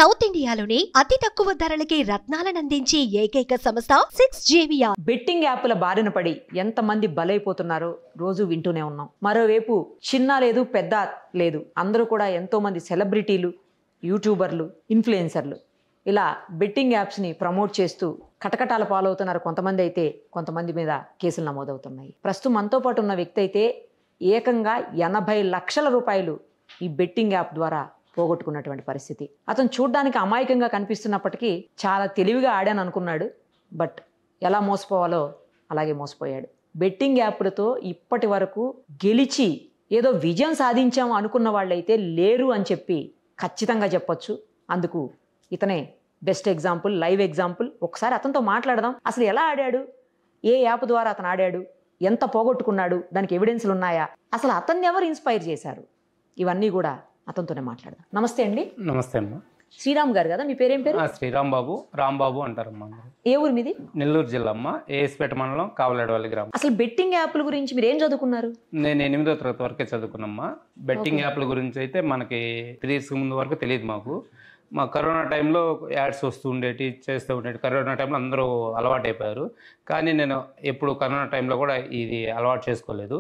South ఇండియాలోనే అతి తక్కువ ధరలకి రత్నాలనందించే ఏకైక సంస్థ 6JVR. బెట్టింగ్ యాప్ల బారిన పడి ఎంతమంది బలైపోతున్నారో రోజు వింటూనే ఉన్నాం. మరోవైపు చిన్న లేదు పెద్ద లేదు, అందరూ కూడా ఎంతో మంది సెలబ్రిటీలు, యూట్యూబర్లు, ఇన్ఫ్లుయెన్సర్లు ఇలా బెట్టింగ్ యాప్స్ని ప్రమోట్ చేస్తూ కటకటాల పాలవుతున్నారు. కొంతమంది అయితే కొంతమంది మీద కేసులు నమోదవుతున్నాయి. ప్రస్తుతం మనతో పాటు ఉన్న వ్యక్తి అయితే ఏకంగా 80 లక్షల రూపాయలు ఈ బెట్టింగ్ యాప్ ద్వారా పోగొట్టుకున్నటువంటి పరిస్థితి. అతను చూడ్డానికి అమాయకంగా కనిపిస్తున్నప్పటికీ చాలా తెలివిగా ఆడాను అనుకున్నాడు. బట్ ఎలా మోసపోవాలో అలాగే మోసపోయాడు. బెట్టింగ్ యాప్లతో ఇప్పటి వరకు గెలిచి ఏదో విజయం సాధించాము అనుకున్న వాళ్ళైతే లేరు అని చెప్పి ఖచ్చితంగా చెప్పొచ్చు. అందుకు ఇతనే బెస్ట్ ఎగ్జాంపుల్, లైవ్ ఎగ్జాంపుల్. ఒకసారి అతనితో మాట్లాడదాం. అసలు ఎలా ఆడాడు, ఏ యాప్ ద్వారా అతను ఆడాడు, ఎంత పోగొట్టుకున్నాడు, దానికి ఎవిడెన్స్లు ఉన్నాయా, అసలు అతన్ని ఎవరు ఇన్స్పైర్ చేశారు, ఇవన్నీ కూడా అతనితోనే మాట్లాడదాం. నమస్తే అండి. నమస్తే అమ్మా. శ్రీరామ్ గారు కదా మీ పేరేం పేరు? శ్రీరామ్ బాబు, రాంబాబు అంటారమ్మా. ఏ ఊరు మీది? నెల్లూరు జిల్లా అమ్మ, ఏఎస్పేట మండలం, కావలేడవల్లి గ్రామం. అసలు బెట్టింగ్ యాప్ల గురించి మీరు ఏం చదువుకున్నారు? నేను 8వ తరగతి వరకే చదువుకున్నామ్మా. బెట్టింగ్ యాప్ల గురించి అయితే మనకి 3 years ముందు వరకు తెలియదు మాకు. మా కరోనా టైంలో యాడ్స్ వస్తూ ఉండేటి, చేస్తూ ఉండేటి. కరోనా టైంలో అందరూ అలవాటు అయిపోయారు. కానీ నేను ఎప్పుడు కరోనా టైంలో కూడా ఇది అలవాటు చేసుకోలేదు.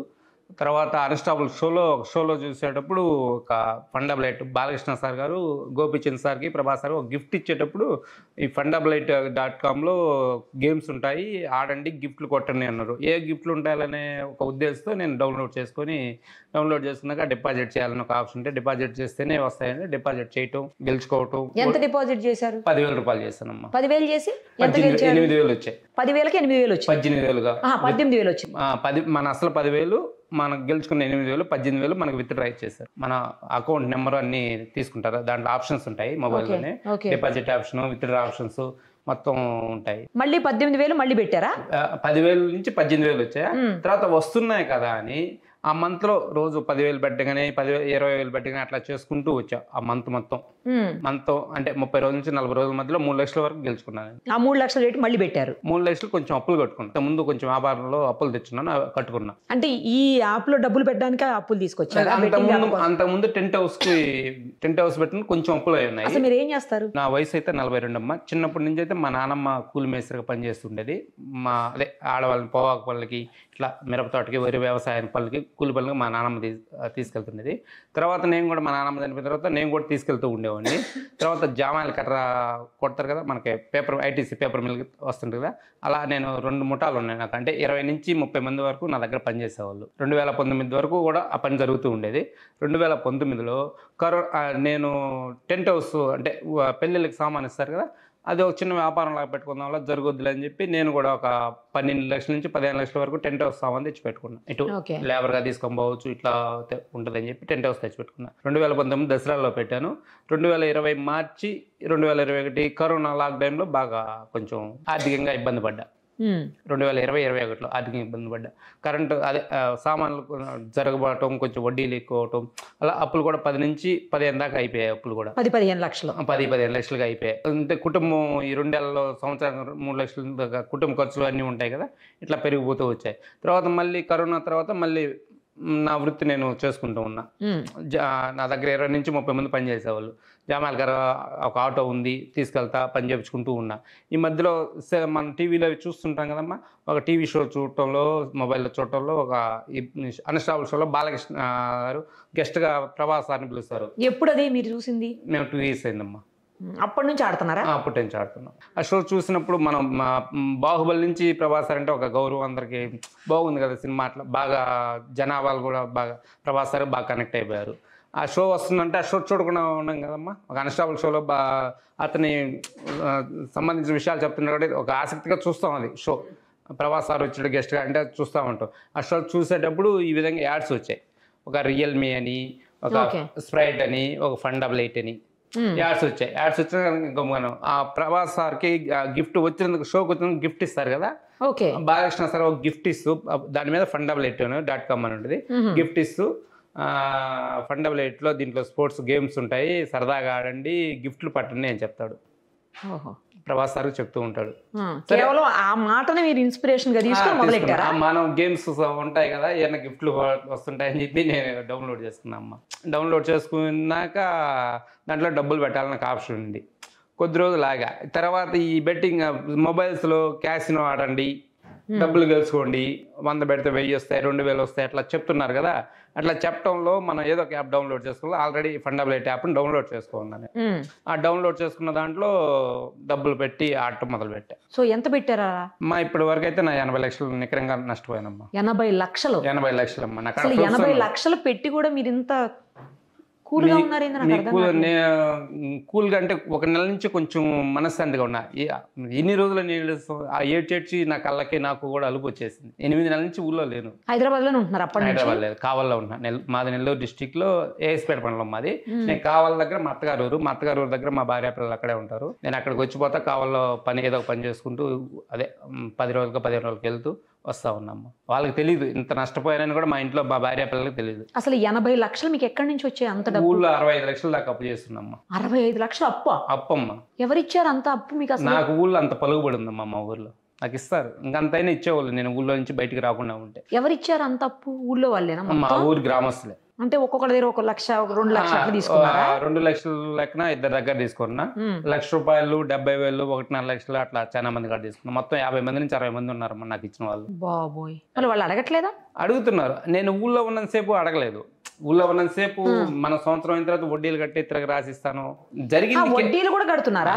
తర్వాత అన్స్టాపుల్ షోలో చూసేటప్పుడు ఒక ఫండబులైట్ బాలకృష్ణ సార్ గారు గోపిచంద్ సార్కి ప్రభాస్ సార్ ఒక గిఫ్ట్ ఇచ్చేటప్పుడు ఈ fundabulite.comలో గేమ్స్ ఉంటాయి, ఆడండి, గిఫ్ట్లు కొట్టండి అన్నారు. ఏ గిఫ్ట్లు ఉంటాయాలనే ఒక ఉద్దేశంతో నేను డౌన్లోడ్ చేసుకున్నాక డిపాజిట్ చేయాలని ఒక ఆప్షన్ ఉంటే డిపాజిట్ చేస్తేనే వస్తాయండి. డిపాజిట్ చేయటం, గెలుచుకోవటం. ఎంత డిపాజిట్ చేశారు? 10,000 రూపాయలు చేశానమ్మా. 10,000 చేసి 8,000 వచ్చాయి. 10,000కి 8,000 వచ్చాయి. 18,000గా 18,000 వచ్చింది. మన అసలు 10,000, మనకు గెలుచుకున్న 8,000, 18,000 మనకు విత్డ్రా ఇచ్చేసారు. మన అకౌంట్ నెంబర్ అన్ని తీసుకుంటారు. దాంట్లో ఆప్షన్స్ ఉంటాయి మొబైల్లోనే. డిపాజిట్ ఆప్షన్, విత్డ్రా ఆప్షన్స్ మొత్తం ఉంటాయి. మళ్ళీ 18,000 మళ్ళీ పెట్టారా? 10,000 నుంచి 18,000 వచ్చాయి. తర్వాత వస్తున్నాయి కదా అని ఆ మంత్లో రోజు 10,000 పెట్టగానే 10,000, 20,000 పెట్టగానే అట్లా చేసుకుంటూ వచ్చా. ఆ మంత్ మొత్తం అంటే 30 రోజుల నుంచి 40 రోజుల మధ్యలో 3 లక్షల వరకు గెలుచుకున్నాను. ఆ 3 లక్షల రేటు మళ్ళీ పెట్టారు? 3 లక్షలు కొంచెం అప్పులు కట్టుకున్నాను. ముందు కొంచెం వ్యాపారంలో అప్పులు తెచ్చున్నాను, కట్టుకున్నా. అంటే ఈ యాప్ లో డబ్బులు పెట్టడానికి అప్పులు తీసుకొచ్చారు? అంతకుముందు టెంట్ హౌస్ పెట్టిన కొంచెం అప్పులు అయి ఉన్నాయి. అసలు మీరు ఏం చేస్తారు? నా వయసు అయితే 42 అమ్మ. చిన్నప్పటి నుంచి అయితే మా నాన్నమ్మ కూలి మేస్త్రిగా పనిచేస్తుండేది. అదే ఆడవాళ్ళని పొగాకు పళ్ళకి, ఇట్లా మిరప తోటకి, వరి వ్యవసాయం పళ్ళకి, కూలి పళ్ళకి మా నాన్నమ్మ తీసుకెళ్తుండేది. తర్వాత నేను కూడా మా నాన్నమ్మ చనిపోయిన తర్వాత నేను కూడా తీసుకెళ్తూ ఉండేవాడిని. తర్వాత జామాయిల కర్ర కొడతారు కదా మనకి, ఐటీసీ పేపర్ మిల్ వస్తుంది కదా, అలా నేను 2 ముఠాలు ఉన్నాయి నాకు. అంటే 20 నుంచి 30 మంది వరకు నా దగ్గర పనిచేసేవాళ్ళు. 2019 వరకు కూడా ఆ పని జరుగుతూ ఉండేది. 2019లో నేను టెంట్ హౌస్ అంటే పెళ్ళిళ్ళకి సామాన్ ఇస్తారు కదా, అది ఒక చిన్న వ్యాపారం లాగా పెట్టుకుందాం వల్ల జరగొద్దులే అని చెప్పి నేను కూడా ఒక 12 లక్షల నుంచి 15 లక్షల వరకు టెంట్ హౌస్ సామాన్ తెచ్చి పెట్టుకున్నాను. ఇటు లేబర్గా తీసుకొని పోవచ్చు, ఇట్లా ఉంటుందని చెప్పి టెంట్ హౌస్ తెచ్చి పెట్టుకున్నాను. 2019 దసరాలో పెట్టాను. 2020 మార్చి 2021 కరోనా లాక్డౌన్లో బాగా కొంచెం ఆర్థికంగా ఇబ్బంది పడ్డా. 2020-21లో ఆర్థికంగా ఇబ్బంది పడ్డా. కరెంటు అదే సామాన్లు జరగబడటం, కొంచెం వడ్డీలు ఎక్కువ అవటం, అలా అప్పులు కూడా 10 నుంచి 15 దాకా అయిపోయాయి. అప్పులు కూడా 10-15 లక్షలు 10-15 లక్షలుగా అయిపోయాయి. అంటే కుటుంబం ఈ 2 ఏళ్లలో సంవత్సరం 3 లక్షల దాకా కుటుంబ ఖర్చులు అన్నీ ఉంటాయి కదా, ఇట్లా పెరిగిపోతూ వచ్చాయి. తర్వాత మళ్ళీ కరోనా తర్వాత మళ్ళీ నా వృత్తి నేను చేసుకుంటూ ఉన్నా. నా దగ్గర 20 నుంచి 30 మంది పనిచేసేవాళ్ళు. జామాయిల గారు ఒక ఆటో ఉంది, తీసుకెళ్తా, పని చేయించుకుంటూ ఉన్నా. ఈ మధ్యలో మనం టీవీలో చూస్తుంటాం కదమ్మా, ఒక టీవీ షో చూడటంలో, మొబైల్లో చూడటంలో, ఒక అన్స్టాపుల్ షోలో బాలకృష్ణ గారు గెస్ట్గా ప్రభాస్ సార్ని పిలుస్తారు. ఎప్పుడు అది మీరు చూసింది? మేము 2 years అయిందమ్మా. అప్పటి నుంచి ఆడుతున్నారా? అప్పటి నుంచి ఆడుతున్నాం. ఆ షో చూసినప్పుడు మనం బాహుబలి నుంచి ప్రభాస్ సార్ అంటే ఒక గౌరవం, అందరికీ బాగుంది కదా సినిమా. అట్లా బాగా జనాభాలు కూడా బాగా ప్రభాస్ సార్ బాగా కనెక్ట్ అయిపోయారు. ఆ షో వస్తుందంటే ఆ షో చూడకుండా ఉన్నాం కదమ్మా. ఒక అన్స్టాపుల్ షోలో అతని సంబంధించిన విషయాలు చెప్తున్నా కూడా ఒక ఆసక్తిగా చూస్తాం. అది షో ప్రభాస్ సార్ వచ్చాడు గెస్ట్గా అంటే చూస్తూ ఉంటాం. ఆ షో చూసేటప్పుడు ఈ విధంగా యాడ్స్ వచ్చాయి. ఒక రియల్మీ అని, ఒక స్ప్రైట్ అని, ఒక ఫండబులైట్ అని యాడ్స్ వచ్చాయి. యాడ్స్ వచ్చిన మనం ఆ ప్రభాస్ సార్కి గిఫ్ట్ వచ్చినందుకు, షోకి వచ్చినందుకు గిఫ్ట్ ఇస్తారు కదా. బాలకృష్ణ సార్ ఒక గిఫ్ట్ ఇస్తూ దాని మీద fundabulite.com అని ఉంటుంది. గిఫ్ట్ ఇస్తూ fundabulite దీంట్లో స్పోర్ట్స్ గేమ్స్ ఉంటాయి, సరదాగా ఆడండి, గిఫ్ట్లు పట్టండి అని చెప్తాడు. ఓహో. ప్రభాస్ సార్ చెప్తూ ఉంటాడు. కేవలం ఆ మాటని మీరు ఇన్స్పిరేషన్ గా తీసుకొని మొదలెట్టారా? మనం గేమ్స్ ఉంటాయి కదా, ఏమైనా గిఫ్ట్లు వస్తుంటాయని చెప్పి నేను డౌన్లోడ్ చేసుకున్నా అమ్మ. డౌన్లోడ్ చేసుకున్నాక దాంట్లో డబ్బులు పెట్టాలని నాకు ఆప్షన్ ఉంది. కొద్ది రోజులు ఆగా. తర్వాత ఈ బెట్టింగ్ మొబైల్స్లో క్యాసినో ఆడండి, డబ్బులు గెలుచుకోండి, 100 పెడితే 1000 వస్తాయి, 2000 వస్తాయి అట్లా చెప్తున్నారు కదా. అట్లా చెప్పడంలో మనం ఏదో ఒక యాప్ డౌన్లోడ్ చేసుకోవాలి. ఆల్రెడీ ఫండబిలిటీ యాప్ని డౌన్లోడ్ చేసుకున్నాను. ఆ డౌన్లోడ్ చేసుకున్న దాంట్లో డబ్బులు పెట్టి ఆడటం మొదలు పెట్టా. సో ఎంత పెట్టారా? ఇప్పటి వరకు అయితే నా 80 లక్షలు నికరంగా నష్టపోయానమ్మా. 80 లక్షలు? 80 లక్షలమ్మా. నాకు 80 లక్షలు పెట్టి కూడా మీరు ఇంత కూల్గా ఉన్నారు? కూల్గా అంటే ఒక నెల నుంచి కొంచెం మనశ్శాంతిగా ఉన్నా. ఎన్ని రోజులు నేను ఏడ్చేడ్చి నా కళ్ళకి నాకు కూడా అలుపు వచ్చేసింది. 8 నెలల నుంచి ఊళ్ళో లేను. హైదరాబాద్లోనే ఉంటున్నారు? హైదరాబాద్ లేదు, కావల్లో ఉన్నా. మాది నెల్లూరు డిస్టిక్ లో ఏఎస్పేట మండలం మాది. నేను కావాల దగ్గర మా అత్తగారు దగ్గర మా భార్య పిల్లలు అక్కడే ఉంటారు. నేను అక్కడికి వచ్చిపోతా, కావాల్లో ఏదో పని చేసుకుంటూ అదే 10 రోజులకు 15 రోజులకు వెళ్తూ వస్తా ఉన్నాము. వాళ్ళకి తెలియదు ఇంత నష్టపోయానని కూడా, మా ఇంట్లో మా భార్య పిల్లలకి తెలియదు. అసలు 80 లక్షలు మీకు ఎక్కడి నుంచి వచ్చాయి? అంత డబ్బు? ఊళ్ళో 65 లక్షలు దాకా అప్పు చేస్తున్నామ్మా. 65 లక్షలు అప్పమ్మా? ఎవరిచ్చారు అంత అప్పు మీకు? అసలు నాకు ఊళ్ళో అంత పలుకుబడి ఉందమ్మా. మా ఊర్లో నాకు ఇస్తారు, ఇంకంతైనా ఇచ్చేవాళ్ళు నేను ఊళ్ళో నుంచి బయటికి రాకుండా ఉంటే. ఎవరిచ్చారు అంత అప్పు? ఊళ్ళో వాళ్ళేనా? మా ఊరి గ్రామస్తులే. అంటే ఒక్కొక్కరి దగ్గర 1 లక్ష 2 లక్షలు తీసుకున్నారా? 2 లక్షల లెక్కన ఇద్దరు దగ్గర తీసుకున్నా. ₹1,00,000, 70,000, 1.5 లక్షలు అట్లా చాలా మంది కాడ తీసుకున్నా. మొత్తం 50 మంది నుంచి 60 మంది ఉన్నారు నాకు ఇచ్చిన వాళ్ళు. బాబోయ్. వాళ్ళు అడగట్లేదా? అడుగుతున్నారు. నేను ఊళ్ళో ఉన్నంతసేపు అడగలేదు. ఊళ్ళో ఉన్నంతసేపు మన సంవత్సరం అయిన తర్వాత వడ్డీలు కట్టి తిరగ రాసిస్తాను. జరిగింది వడ్డీలు కూడా కడుతున్నారా?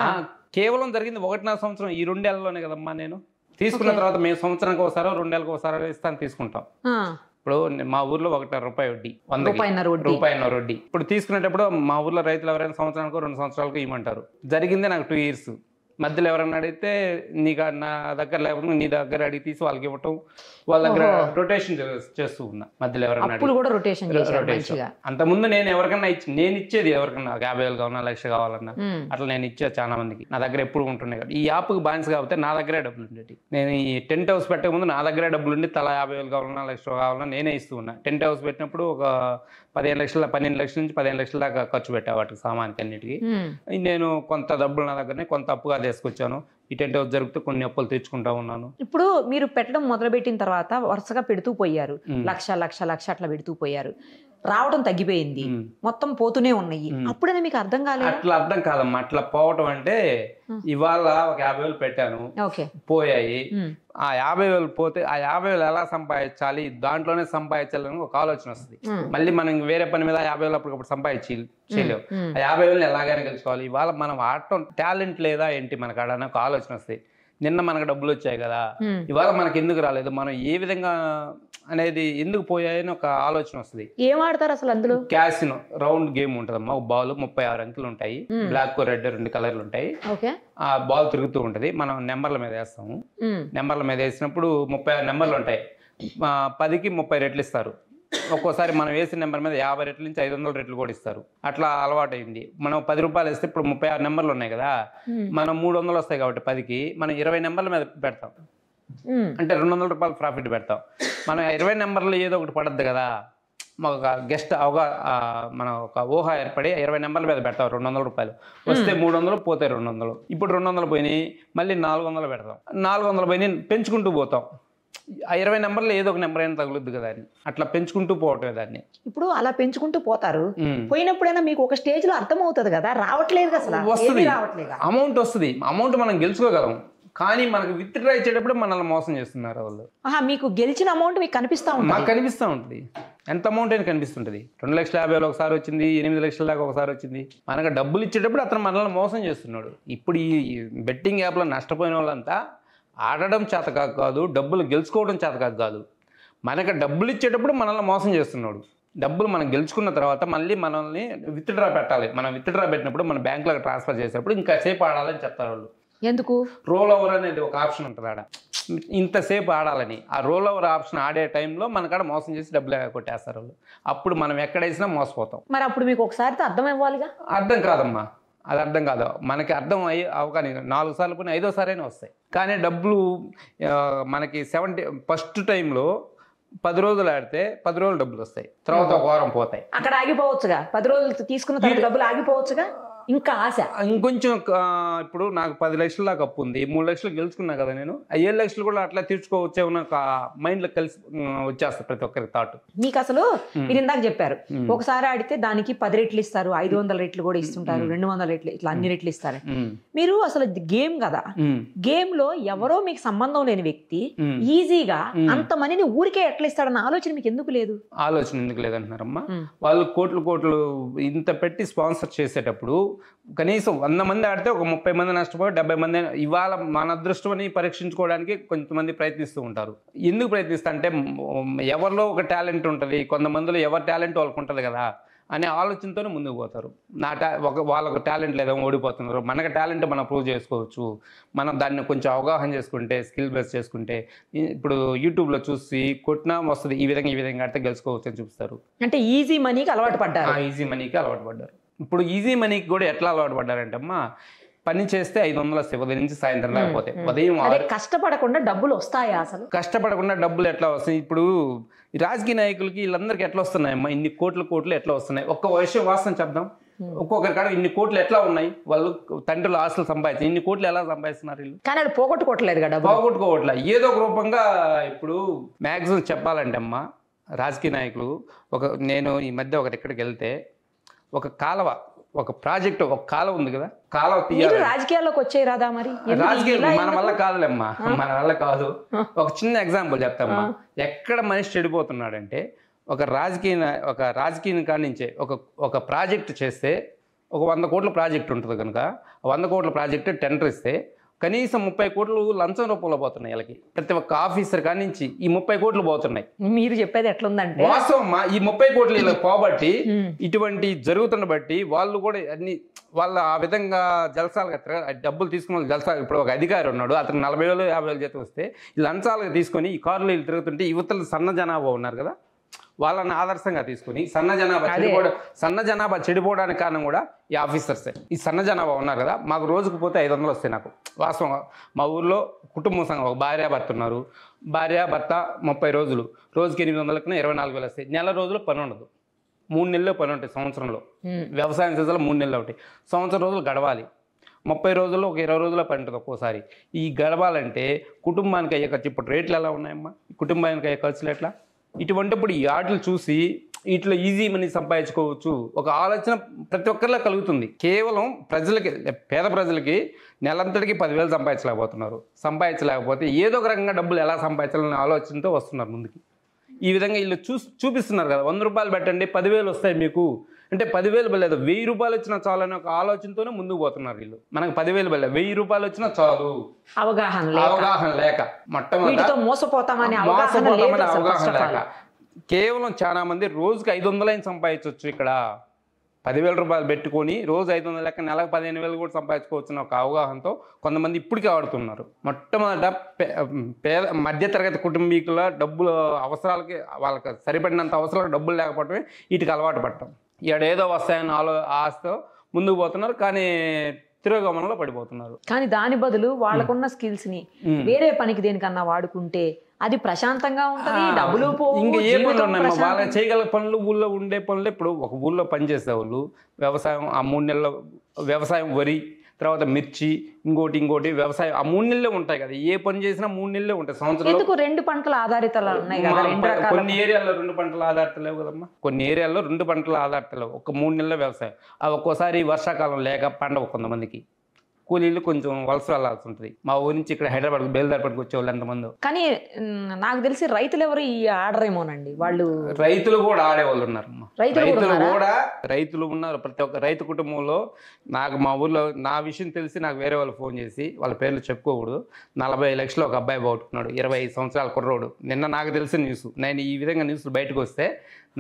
కేవలం జరిగింది 1.5 సంవత్సరం, ఈ 2 ఏళ్లలోనే కదమ్మా. నేను తీసుకున్న తర్వాత మేము సంవత్సరానికి ఒకసారో 2 ఏళ్ళకి ఒకసారో ఇస్తాను, తీసుకుంటాం. ఇప్పుడు మా ఊర్లో ₹1.5 వడ్డీ, ₹1.5 వడ్డీ. ఇప్పుడు తీసుకునేటప్పుడు మా ఊర్లో రైతులు ఎవరైనా సంవత్సరానికి 2 సంవత్సరాలకు ఇవ్వమంటారు. జరిగిందే నాకు 2 ఇయర్స్. మధ్యలో ఎవరైనా అడిగితే నీకు నా దగ్గర లేకపోతే నీ దగ్గర అడిగి తీసి వాళ్ళకి ఇవ్వటం, వాళ్ళ దగ్గర రొటేషన్ చేస్తూ ఉన్నా. మధ్యలో ఎవరైనా రొటేషన్. అంతకుముందు నేను ఎవరికన్నా నేను ఇచ్చేది ఎవరికన్నా 50,000 కావాలన్నా, 1,00,000 కావాలన్నా అట్లా నేను ఇచ్చేది చాలా మందికి. నా దగ్గర ఎప్పుడు ఉంటుండే కదా. ఈ యాప్కి బానిస కాబట్టి నా దగ్గరే డబ్బులు ఉండేవి. నేను ఈ టెంట్ హౌస్ పెట్టే ముందు నా దగ్గరే డబ్బులు ఉండి తలా 50,000 కావాలన్నా, 1,00,000 కావాలన్నా నేనే ఇస్తూ ఉన్నా. టెంట్ హౌస్ పెట్టినప్పుడు ఒక 12 లక్షల నుంచి 15 లక్షల దాకా ఖర్చు పెట్టా వాటికి, సామాన్కి అన్నిటికీ. నేను కొంత డబ్బులు నా దగ్గరనే కొంత అప్పుగా తీసుకొచ్చాను. ఈ టెంట్ హౌస్ జరిగితే కొన్ని అప్పులు తెచ్చుకుంటా ఉన్నాను. ఇప్పుడు మీరు పెట్టడం మొదలుపెట్టిన తర్వాత వరుసగా పెడుతూ పోయారు, లక్ష అట్లా పెడుతూ పోయారు. రావడం తగ్గిపోయింది, మొత్తం పోతూనే ఉన్నాయి. అప్పుడైనా మీకు అర్థం కాలేదు? అట్లా అర్థం కాదమ్మా. అట్లా పోవటం అంటే ఇవాళ ఒక 50,000 పెట్టాను, పోయాయి. ఆ 50,000 పోతే ఆ 50,000 ఎలా సంపాదించాలి, దాంట్లోనే సంపాదించాలని ఒక ఆలోచన వస్తుంది. మళ్ళీ మనం వేరే పని మీద 50,000 అప్పటికప్పుడు సంపాదించలేవు. ఆ 50,000 ఎలాగైనా గెలుచుకోవాలి. ఇవాళ మనం ఆడటం టాలెంట్ లేదా ఏంటి మనకు ఆడని ఒక ఆలోచన వస్తుంది. నిన్న మనకు డబ్బులు వచ్చాయి కదా, ఇవాళ మనకి ఎందుకు రాలేదు, మనం ఏ విధంగా అనేది ఎందుకు పోయాయని ఒక ఆలోచన వస్తుంది. ఏం ఆడతారు అసలు అందులో? క్యాసినో రౌండ్ గేమ్ ఉంటదమ్మా. ఒక బాల్ 36 అంకెలు ఉంటాయి, బ్లాక్ రెడ్ 2 కలర్లు ఉంటాయి. ఆ బాల్ తిరుగుతూ ఉంటది, మనం నెంబర్ల మీద వేస్తాము. నెంబర్ల మీద వేసినప్పుడు 36 నెంబర్లు ఉంటాయి. 10కి 30 రెట్లు ఇస్తారు. ఒక్కోసారి మనం వేసిన నెంబర్ మీద 50 రెట్ల నుంచి 500 రెట్లు కూడా ఇస్తారు. అట్లా అలవాటు అయింది. మనం 10 రూపాయలు వేస్తే ఇప్పుడు 36 నెంబర్లు ఉన్నాయి కదా, మనం 300 వస్తాయి కాబట్టి 10కి మనం 20 నెంబర్ల మీద పెడతాం. అంటే ₹200 ప్రాఫిట్ పెడతాం. మనం 20 నెంబర్లు ఏదో ఒకటి పడద్దు కదా, ఒక గెస్ట్ మన ఒక ఊహ ఏర్పడి 20 నెంబర్ల మీద పెడతాం. ₹200 వస్తే 300, పోతే 200. ఇప్పుడు 200 పోయినాయి, మళ్ళీ 400 పెడతాం. 400 పోయినాయి, పెంచుకుంటూ పోతాం. ఆ 20 నెంబర్లో ఏదో ఒక నెంబర్ అయినా తగులుద్ది కదా అని అట్లా పెంచుకుంటూ పోవటమే దాన్ని. ఇప్పుడు అలా పెంచుకుంటూ పోతారు. పోయినప్పుడైనా మీకు ఒక స్టేజ్ లో అర్థం అవుతుంది కదా, రావట్లేదు అసలు, వస్తుంది అమౌంట్ వస్తుంది, అమౌంట్ మనం గెలుచుకోగలం. కానీ మనకు విత్ డ్రా ఇచ్చేటప్పుడు మనల్ని మోసం చేస్తున్నారు వాళ్ళు. మీకు గెలిచిన అమౌంట్ మీకు కనిపిస్తా ఉంటుంది? మాకు కనిపిస్తూ ఉంటుంది. ఎంత అమౌంట్ అయినా కనిపిస్తుంటుంది. 2,50,000 ఒకసారి వచ్చింది, 8 లక్షల దాకా ఒకసారి వచ్చింది. మనకు డబ్బులు ఇచ్చేటప్పుడు అతను మనల్ని మోసం చేస్తున్నాడు. ఇప్పుడు ఈ బెట్టింగ్ యాప్లో నష్టపోయిన వాళ్ళంతా ఆడడం చేత కాదు, డబ్బులు గెలుచుకోవడం చేత కాదు. మనకు డబ్బులు ఇచ్చేటప్పుడు మనల్ని మోసం చేస్తున్నాడు. డబ్బులు మనం గెలుచుకున్న తర్వాత మళ్ళీ మనల్ని విత్డ్రా పెట్టాలి. మనం విత్డ్రా పెట్టినప్పుడు మన బ్యాంకులో ట్రాన్స్ఫర్ చేసేటప్పుడు ఇంకా సేపు ఆడాలని చెప్తారు వాళ్ళు. ఎందుకు? రోల్ ఓవర్ అనేది ఒక ఆప్షన్ ఉంటుంది ఆడ, ఇంతసేపు ఆడాలని. ఆ రోల్ ఓవర్ ఆప్షన్ ఆడే టైంలో మనకాడ మోసం చేసి డబ్బులు కొట్టేస్తారు వాళ్ళు. అప్పుడు మనం ఎక్కడేసినా మోసపోతాం. మరి అప్పుడు మీకు ఒకసారి అర్థం ఇవ్వాలిగా? అర్థం కాదమ్మా, అది అర్థం కాదు. మనకి అర్థం అయ్యి అవకాశం 4 సార్లు పోయినా 5వ సారైనా వస్తాయి. కానీ డబ్బులు మనకి ఫస్ట్ టైంలో 10 రోజులు ఆడితే 10 రోజులు డబ్బులు వస్తాయి, తర్వాత ఒక వారం పోతాయి. అక్కడ ఆగిపోవచ్చుగా, 10 రోజులు తీసుకున్న డబ్బులు ఆగిపోవచ్చుగా. ఇంకా ఆశ. ఇంకొంచెం ఇప్పుడు నాకు 10 లక్షల దాకా అప్పు ఉంది, 3 లక్షలు గెలుచుకున్నా కదా నేను, ఆ 7 లక్షలు కూడా అట్లా తీర్చుకోవచ్చే నాకు మైండ్లో కలిసి వచ్చేస్తుంది ప్రతి ఒక్కరికి థాట్. మీకు అసలు మీరు ఇందాక చెప్పారు ఒకసారి ఆడితే దానికి 10 రెట్లు ఇస్తారు, 500 రెట్లు కూడా ఇస్తుంటారు, 200 రెట్లు, ఇట్లా అన్ని రెట్లు ఇస్తారు. మీరు అసలు గేమ్ కదా, గేమ్ లో ఎవరో మీకు సంబంధం లేని వ్యక్తి ఈజీగా అంత మనీని ఊరికే ఎట్లా ఇస్తాడన్న ఆలోచన మీకు ఎందుకు లేదు? ఆలోచన ఎందుకు లేదంటున్నారమ్మా, వాళ్ళు కోట్లు ఇంత పెట్టి స్పాన్సర్ చేసేటప్పుడు కనీసం 100 మంది ఆడితే ఒక 30 మంది నష్టపోయి 70 మంది ఇవాళ మన అదృష్టమని పరీక్షించుకోవడానికి కొంతమంది ప్రయత్నిస్తూ ఉంటారు. ఎందుకు ప్రయత్నిస్తా అంటే ఎవరిలో ఒక టాలెంట్ ఉంటుంది, కొంతమందిలో ఎవరి టాలెంట్ వాళ్ళకు ఉంటుంది కదా అనే ఆలోచనతోనే ముందుకు పోతారు. వాళ్ళకు టాలెంట్ లేదో ఓడిపోతున్నారు, మనకు టాలెంట్ మనం ప్రూవ్ చేసుకోవచ్చు, మనం దాన్ని కొంచెం అవగాహన చేసుకుంటే, స్కిల్ బేస్ చేసుకుంటే, ఇప్పుడు యూట్యూబ్లో చూసి కొట్టినా వస్తుంది, ఈ విధంగా ఆడితే గెలుచుకోవచ్చు అని చూపిస్తారు. అంటే ఈజీ మనీకి అలవాటు పడ్డారు. ఈజీ మనీకి అలవాటు పడ్డారు. ఇప్పుడు ఈజీ మనీకి కూడా ఎట్లా అలవాటు పడ్డారంటే అమ్మా, పని చేస్తే 500 వస్తాయి ఉదయం నుంచి సాయంత్రం లేకపోతే, ఉదయం కష్టపడకుండా డబ్బులు వస్తాయా? అసలు కష్టపడకుండా డబ్బులు ఎట్లా వస్తాయి? ఇప్పుడు రాజకీయ నాయకులకి వీళ్ళందరికీ ఎట్లా వస్తున్నాయమ్మా ఇన్ని కోట్లు ఎట్లా వస్తున్నాయి? ఒక్క విషయం వాస్తవం చెప్దాం, ఒక్కొక్కరి కాడ ఇన్ని కోట్లు ఎట్లా ఉన్నాయి, వాళ్ళు తండ్రులు ఆస్తులు సంపాదించి ఇన్ని కోట్లు ఎలా సంపాదిస్తున్నారు వీళ్ళు? కానీ అది పోగొట్టుకోవట్లేదు కదా, పోగొట్టుకోవట్లే, ఏదో ఒక రూపంగా. ఇప్పుడు మ్యాక్సిమం చెప్పాలంటే అమ్మా రాజకీయ నాయకులు, నేను ఈ మధ్య ఎక్కడికి వెళ్తే ఒక కాలువ, ఒక ప్రాజెక్ట్, ఒక కాలువ ఉంది కదా, కాలువ తీయాలి. రాజకీయాల్లోకి వచ్చాయి రాదా? మరి రాజకీయాలు మన వల్ల కాదులేమ్మా, మన వల్ల కాదు. ఒక చిన్న ఎగ్జాంపుల్ చెప్తామ్మా, ఎక్కడ మనిషి చెడిపోతున్నాడంటే ఒక రాజకీయ కాడి నుంచే ఒక ప్రాజెక్ట్ చేస్తే ఒక 100 కోట్ల ప్రాజెక్ట్ ఉంటుంది కనుక 100 కోట్ల ప్రాజెక్ట్ టెండర్ ఇస్తే కనీసం 30 కోట్లు లంచం రూపంలో పోతున్నాయి వీళ్ళకి. ప్రతి ఒక్క ఆఫీసర్ కాడి నుంచి ఈ 30 కోట్లు పోతున్నాయి. మీరు చెప్పేది ఎట్లుందంటే వాస్తవం, ఈ 30 కోట్లు వీళ్ళకి పోబట్టి ఇటువంటి జరుగుతున్న బట్టి వాళ్ళు కూడా అన్ని వాళ్ళ ఆ విధంగా జలసాలుగా డబ్బులు తీసుకున్న వాళ్ళు జలసాలు. ఇప్పుడు ఒక అధికారి ఉన్నాడు, అతను 40,000 50,000 జీతం వస్తే ఈ లంచాలుగా తీసుకొని ఈ కార్లు వీళ్ళు తిరుగుతుంటే యువతలు సన్న జనాభా ఉన్నారు కదా, వాళ్ళని ఆదర్శంగా తీసుకుని సన్న జనాభా చెడిపోవడానికి కారణం కూడా ఈ ఆఫీసర్సే. ఈ సన్న జనాభా ఉన్నారు కదా, మాకు రోజుకు పోతే 500 వస్తాయి నాకు. వాస్తవంగా మా ఊర్లో కుటుంబ సంఘం, ఒక భార్యాభర్త ఉన్నారు, భార్యాభర్త 30 రోజులు, రోజుకి 800 24,000 వస్తాయి. నెల రోజులు పని ఉండదు, 3 నెలల్లో పని ఉంటాయి సంవత్సరంలో. వ్యవసాయం సీజన్లో 3 నెలలు ఉంటాయి, సంవత్సరం రోజులు గడవాలి. 30 రోజుల్లో ఒక 20 రోజుల్లో పని ఉంటుంది ఒక్కోసారి. ఈ గడవాలంటే కుటుంబానికి అయ్యే ఖర్చు, ఇప్పుడు రేట్లు ఎలా ఉన్నాయమ్మా, కుటుంబానికి అయ్యే ఖర్చులు ఎట్లా? ఇటువంటిప్పుడు ఈ ఆటలు చూసి ఇట్లా ఈజీ మనీ సంపాదించుకోవచ్చు ఒక ఆలోచన ప్రతి ఒక్కరిలో కలుగుతుంది. కేవలం ప్రజలకి, పేద ప్రజలకి నెలంతటికి 10,000 సంపాదించలేకపోతే ఏదో ఒక రకంగా డబ్బులు ఎలా సంపాదించాలనే ఆలోచనతో వస్తున్నారు ముందుకి. ఈ విధంగా వీళ్ళు చూపిస్తున్నారు కదా, 100 రూపాయలు పెట్టండి 10,000 వస్తాయి మీకు అంటే, 10,000 వెళ్ళలేదు 1,000 రూపాయలు వచ్చినా చాలు అనే ఒక ఆలోచనతోనే ముందుకు పోతున్నారు వీళ్ళు. మనకు 10,000 వెళ్ళలేదు, 1,000 రూపాయలు వచ్చినా చాలు, అవగాహన లేక మొట్టమొదటి మోసపోతామని అవగాహన లేక కేవలం చాలా మంది రోజుకి 500 సంపాదించవచ్చు. ఇక్కడ 10,000 రూపాయలు పెట్టుకొని రోజు 500 లెక్క నెలకు 15,000 కూడా సంపాదించుకోవచ్చు ఒక అవగాహనతో కొంతమంది ఇప్పటికే ఆడుతున్నారు. మొట్టమొదట మధ్యతరగతి కుటుంబీకుల డబ్బులు అవసరాలకి, వాళ్ళకి సరిపడినంత అవసరాలకు డబ్బులు లేకపోవటమే వీటికి అలవాటు పడటం. ఏదో వస్తాయని ఆశతో ముందుకు పోతున్నారు, కానీ తిరోగమనంలో పడిపోతున్నారు. కానీ దాని బదులు వాళ్ళకున్న స్కిల్స్ ని వేరే పనికి దేనికన్నా వాడుకుంటే అది ప్రశాంతంగా ఉంటుంది, డబ్బులు ఇంకా ఏ పనులు ఉన్నాయమ్మా వాళ్ళకి చేయగల పనులు, ఊళ్ళో ఉండే పనులు. ఇప్పుడు ఒక ఊళ్ళో పనిచేసే వాళ్ళు వ్యవసాయం, ఆ 3 నెలల వ్యవసాయం, వరి, తర్వాత మిర్చి, ఇంకోటి వ్యవసాయం, ఆ 3 నెలలే ఉంటాయి కదా. ఏ పని చేసినా 3 నెలలే ఉంటాయి సంవత్సరంలో. 2 పంటల ఆధారితాలు ఉన్నాయి కదా, కొన్ని ఏరియాల్లో 2 పంటల ఆధారిత లేవు కదమ్మా, కొన్ని ఏరియాల్లో 2 పంటల ఆధారిత లేవు, ఒక 3 నెలల వ్యవసాయం. అవి ఒక్కోసారి వర్షాకాలం లేక పండవు, కొంతమందికి కూలీలు కొంచెం వలస వెళ్లాల్సి ఉంటుంది. మా ఊరి నుంచి ఇక్కడ హైదరాబాద్ బయలుదేరపడికి వచ్చేవాళ్ళు ఎంతమంది. కానీ నాకు తెలిసి రైతులు ఎవరు ఈ ఆడరేమోనండి, వాళ్ళు రైతులు కూడా ఆడేవాళ్ళు ఉన్నారు. రైతులు ఉన్నారు. ప్రతి ఒక్క రైతు కుటుంబంలో నాకు మా ఊర్లో నా విషయం తెలిసి నాకు వేరే వాళ్ళు ఫోన్ చేసి, వాళ్ళ పేర్లు చెప్పుకోకూడదు, 40 లక్షలు ఒక అబ్బాయి బాగుంటున్నాడు, 25 సంవత్సరాల కుర్రోడు. నిన్న నాకు తెలిసిన న్యూస్, నేను ఈ విధంగా న్యూస్లు బయటకు వస్తే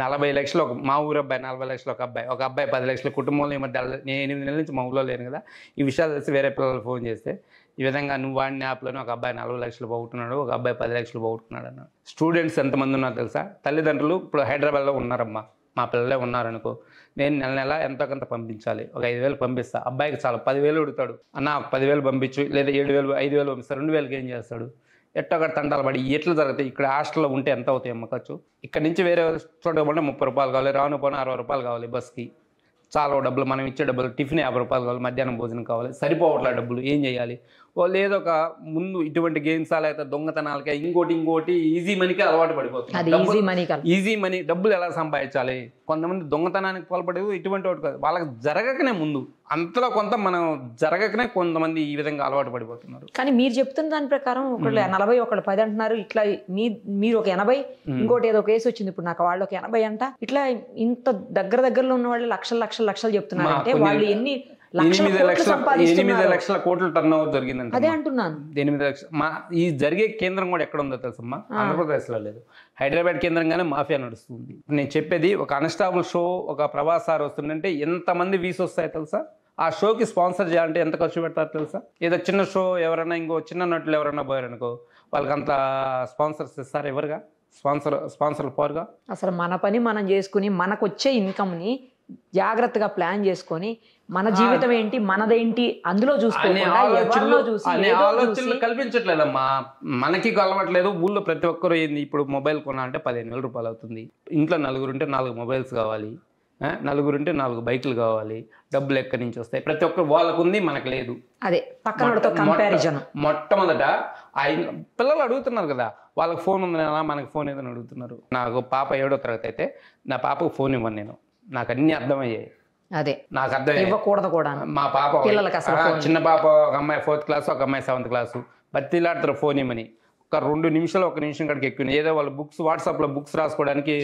40 లక్షలు మా ఊరు అబ్బాయి, 40 లక్షలు ఒక అబ్బాయి 10 లక్షల కుటుంబంలో. ఈ మధ్య నేను 8 నెలల నుంచి మా ఊళ్ళో లేను కదా, ఈ విషయాలు తెలిసి వేరే పిల్లలు ఫోన్ చేస్తే ఈ విధంగా నువ్వు వాడిన యాప్లోనే ఒక అబ్బాయి 40 లక్షలు పోగొట్టున్నాడు, ఒక అబ్బాయి 10 లక్షలు పోగొట్టున్నాడు అన్నాడు. స్టూడెంట్స్ ఎంతమంది ఉన్నారు తెలుసా? తల్లిదండ్రులు ఇప్పుడు హైదరాబాద్లో ఉన్నారమ్మా, మా పిల్లలే ఉన్నారనుకో, నేను నెల ఎంతో కొంత పంపించాలి, ఒక 5,000 పంపిస్తా. అబ్బాయికి చాలా 10,000 అడుగుతాడు, అన్న 10,000 పంపించు, లేదా 7,000 5,000 పంపిస్తా. 2,000కి ఏం చేస్తాడు? ఎట్టొక తంటాలు పడి ఎట్లు జరుగుతాయి. ఇక్కడ హాస్టల్లో ఉంటే ఎంత అవుతాయి అమ్మ ఖర్చు? ఇక్కడ నుంచి వేరే చోట పోతే 30 రూపాయలు కావాలి, రాను పోనీ 60 రూపాయలు కావాలి బస్కి. చాలా డబ్బులు, మనం ఇచ్చే డబ్బులు, టిఫిన్ 50 రూపాయలు కావాలి, మధ్యాహ్నం భోజనం కావాలి, సరిపోవట్లే డబ్బులు, ఏం చేయాలి? వాళ్ళు ఏదో ఒక ముందు ఇటువంటి గేమ్స్ లేకపోతే దొంగతనాలకే ఇంకోటి ఈజీ మనీకే అలవాటు పడిపోతుంది. ఈజీ మనీ డబ్బులు ఎలా సంపాదించాలి? కొంతమంది దొంగతనానికి పాల్పడేవి ఇటువంటి వాటి కాదు, వాళ్ళకి జరగకనే ముందు అంతలో కొంత మనం జరగకనే కొంతమంది ఈ విధంగా అలవాటు పడిపోతున్నారు. కానీ మీరు చెప్తున్న దాని ప్రకారం ఒకళ్ళు 40 ఒకళ్ళు 10 అంటున్నారు. ఇట్లా మీరు ఒక 80, ఇంకోటి ఏదో కేసు వచ్చింది ఇప్పుడు నాకు, వాళ్ళు ఒక 80 అంట. ఇట్లా ఇంత దగ్గరలో ఉన్న వాళ్ళు లక్షలు చెప్తున్నారు అంటే వాళ్ళు ఎన్ని 8 లక్షల కోట్ల టర్న్ ఓవర్ జరిగిందంటే అదే అంటున్నాను. 8 లక్షల ఈ జరిగే కేంద్రం కూడా ఎక్కడ ఉందో తెలుసమ్మా? ఆంధ్రప్రదేశ్లో లేదు. హైదరాబాద్ కేంద్రంగానే మాఫియా నడుస్తుంది. నేను చెప్పేది ఒక అన్స్టాబుల్ షో, ఒక ప్రభాస్ సార్ వస్తుందంటే ఎంతమంది వీస్ వస్తాయో తెలుసా? ఆ షోకి స్పాన్సర్ చేయాలంటే ఎంత ఖర్చు పెడతారు తెలుసా? ఏదో చిన్న షో ఎవరైనా ఇంకో చిన్న నటులు ఎవరైనా పోయారనుకో వాళ్ళకి అంత స్పాన్సర్స్ ఇస్తారు ఎవరుగా? స్పాన్సర్లు పోరుగా. అసలు మన పని మనం చేసుకుని మనకు వచ్చే ఇన్కమ్ని జాగ్రత్తగా ప్లాన్ చేసుకొని మన జీవితం ఏంటి మనదేంటి అందులో ఆలోచనలు కల్పించట్లేదమ్మా. మనకి కలవట్లేదు. ఊళ్ళో ప్రతి ఒక్కరు ఏంది, ఇప్పుడు మొబైల్ కొనాలంటే 15,000 రూపాయలు అవుతుంది. ఇంట్లో 4 ఉంటే 4 మొబైల్స్ కావాలి, 4 ఉంటే 4 బైకులు కావాలి. డబ్బులు ఎక్కడి నుంచి వస్తాయి? ప్రతి ఒక్కరు వాళ్ళకు ఉంది, మనకు లేదు. అదే పక్కనతో కంపారిజన్. మొట్టమొదట పిల్లలు అడుగుతున్నారు కదా, వాళ్ళకి ఫోన్ ఉంది, మనకి ఫోన్ ఏదని అడుగుతున్నారు. నాకు పాప 7వ తరగతి అయితే నా పాపకు ఫోన్ ఇవ్వను నేను. నాకు అన్ని అర్థమయ్యాయి. అదే నాకు అర్థం ఇవ్వకూడదు కూడా. మా పాప చిన్న పాప, ఒక అమ్మాయి 4th క్లాస్, ఒక అమ్మాయి 7th క్లాసు, బతిలాడుతారు ఫోన్ ఇవ్వమని. ఒక 2 నిమిషాలు 1 నిమిషం కాడికి ఎక్కువ ఏదో వాళ్ళు బుక్స్ వాట్సాప్ లో బుక్స్ రాసుకోవడానికి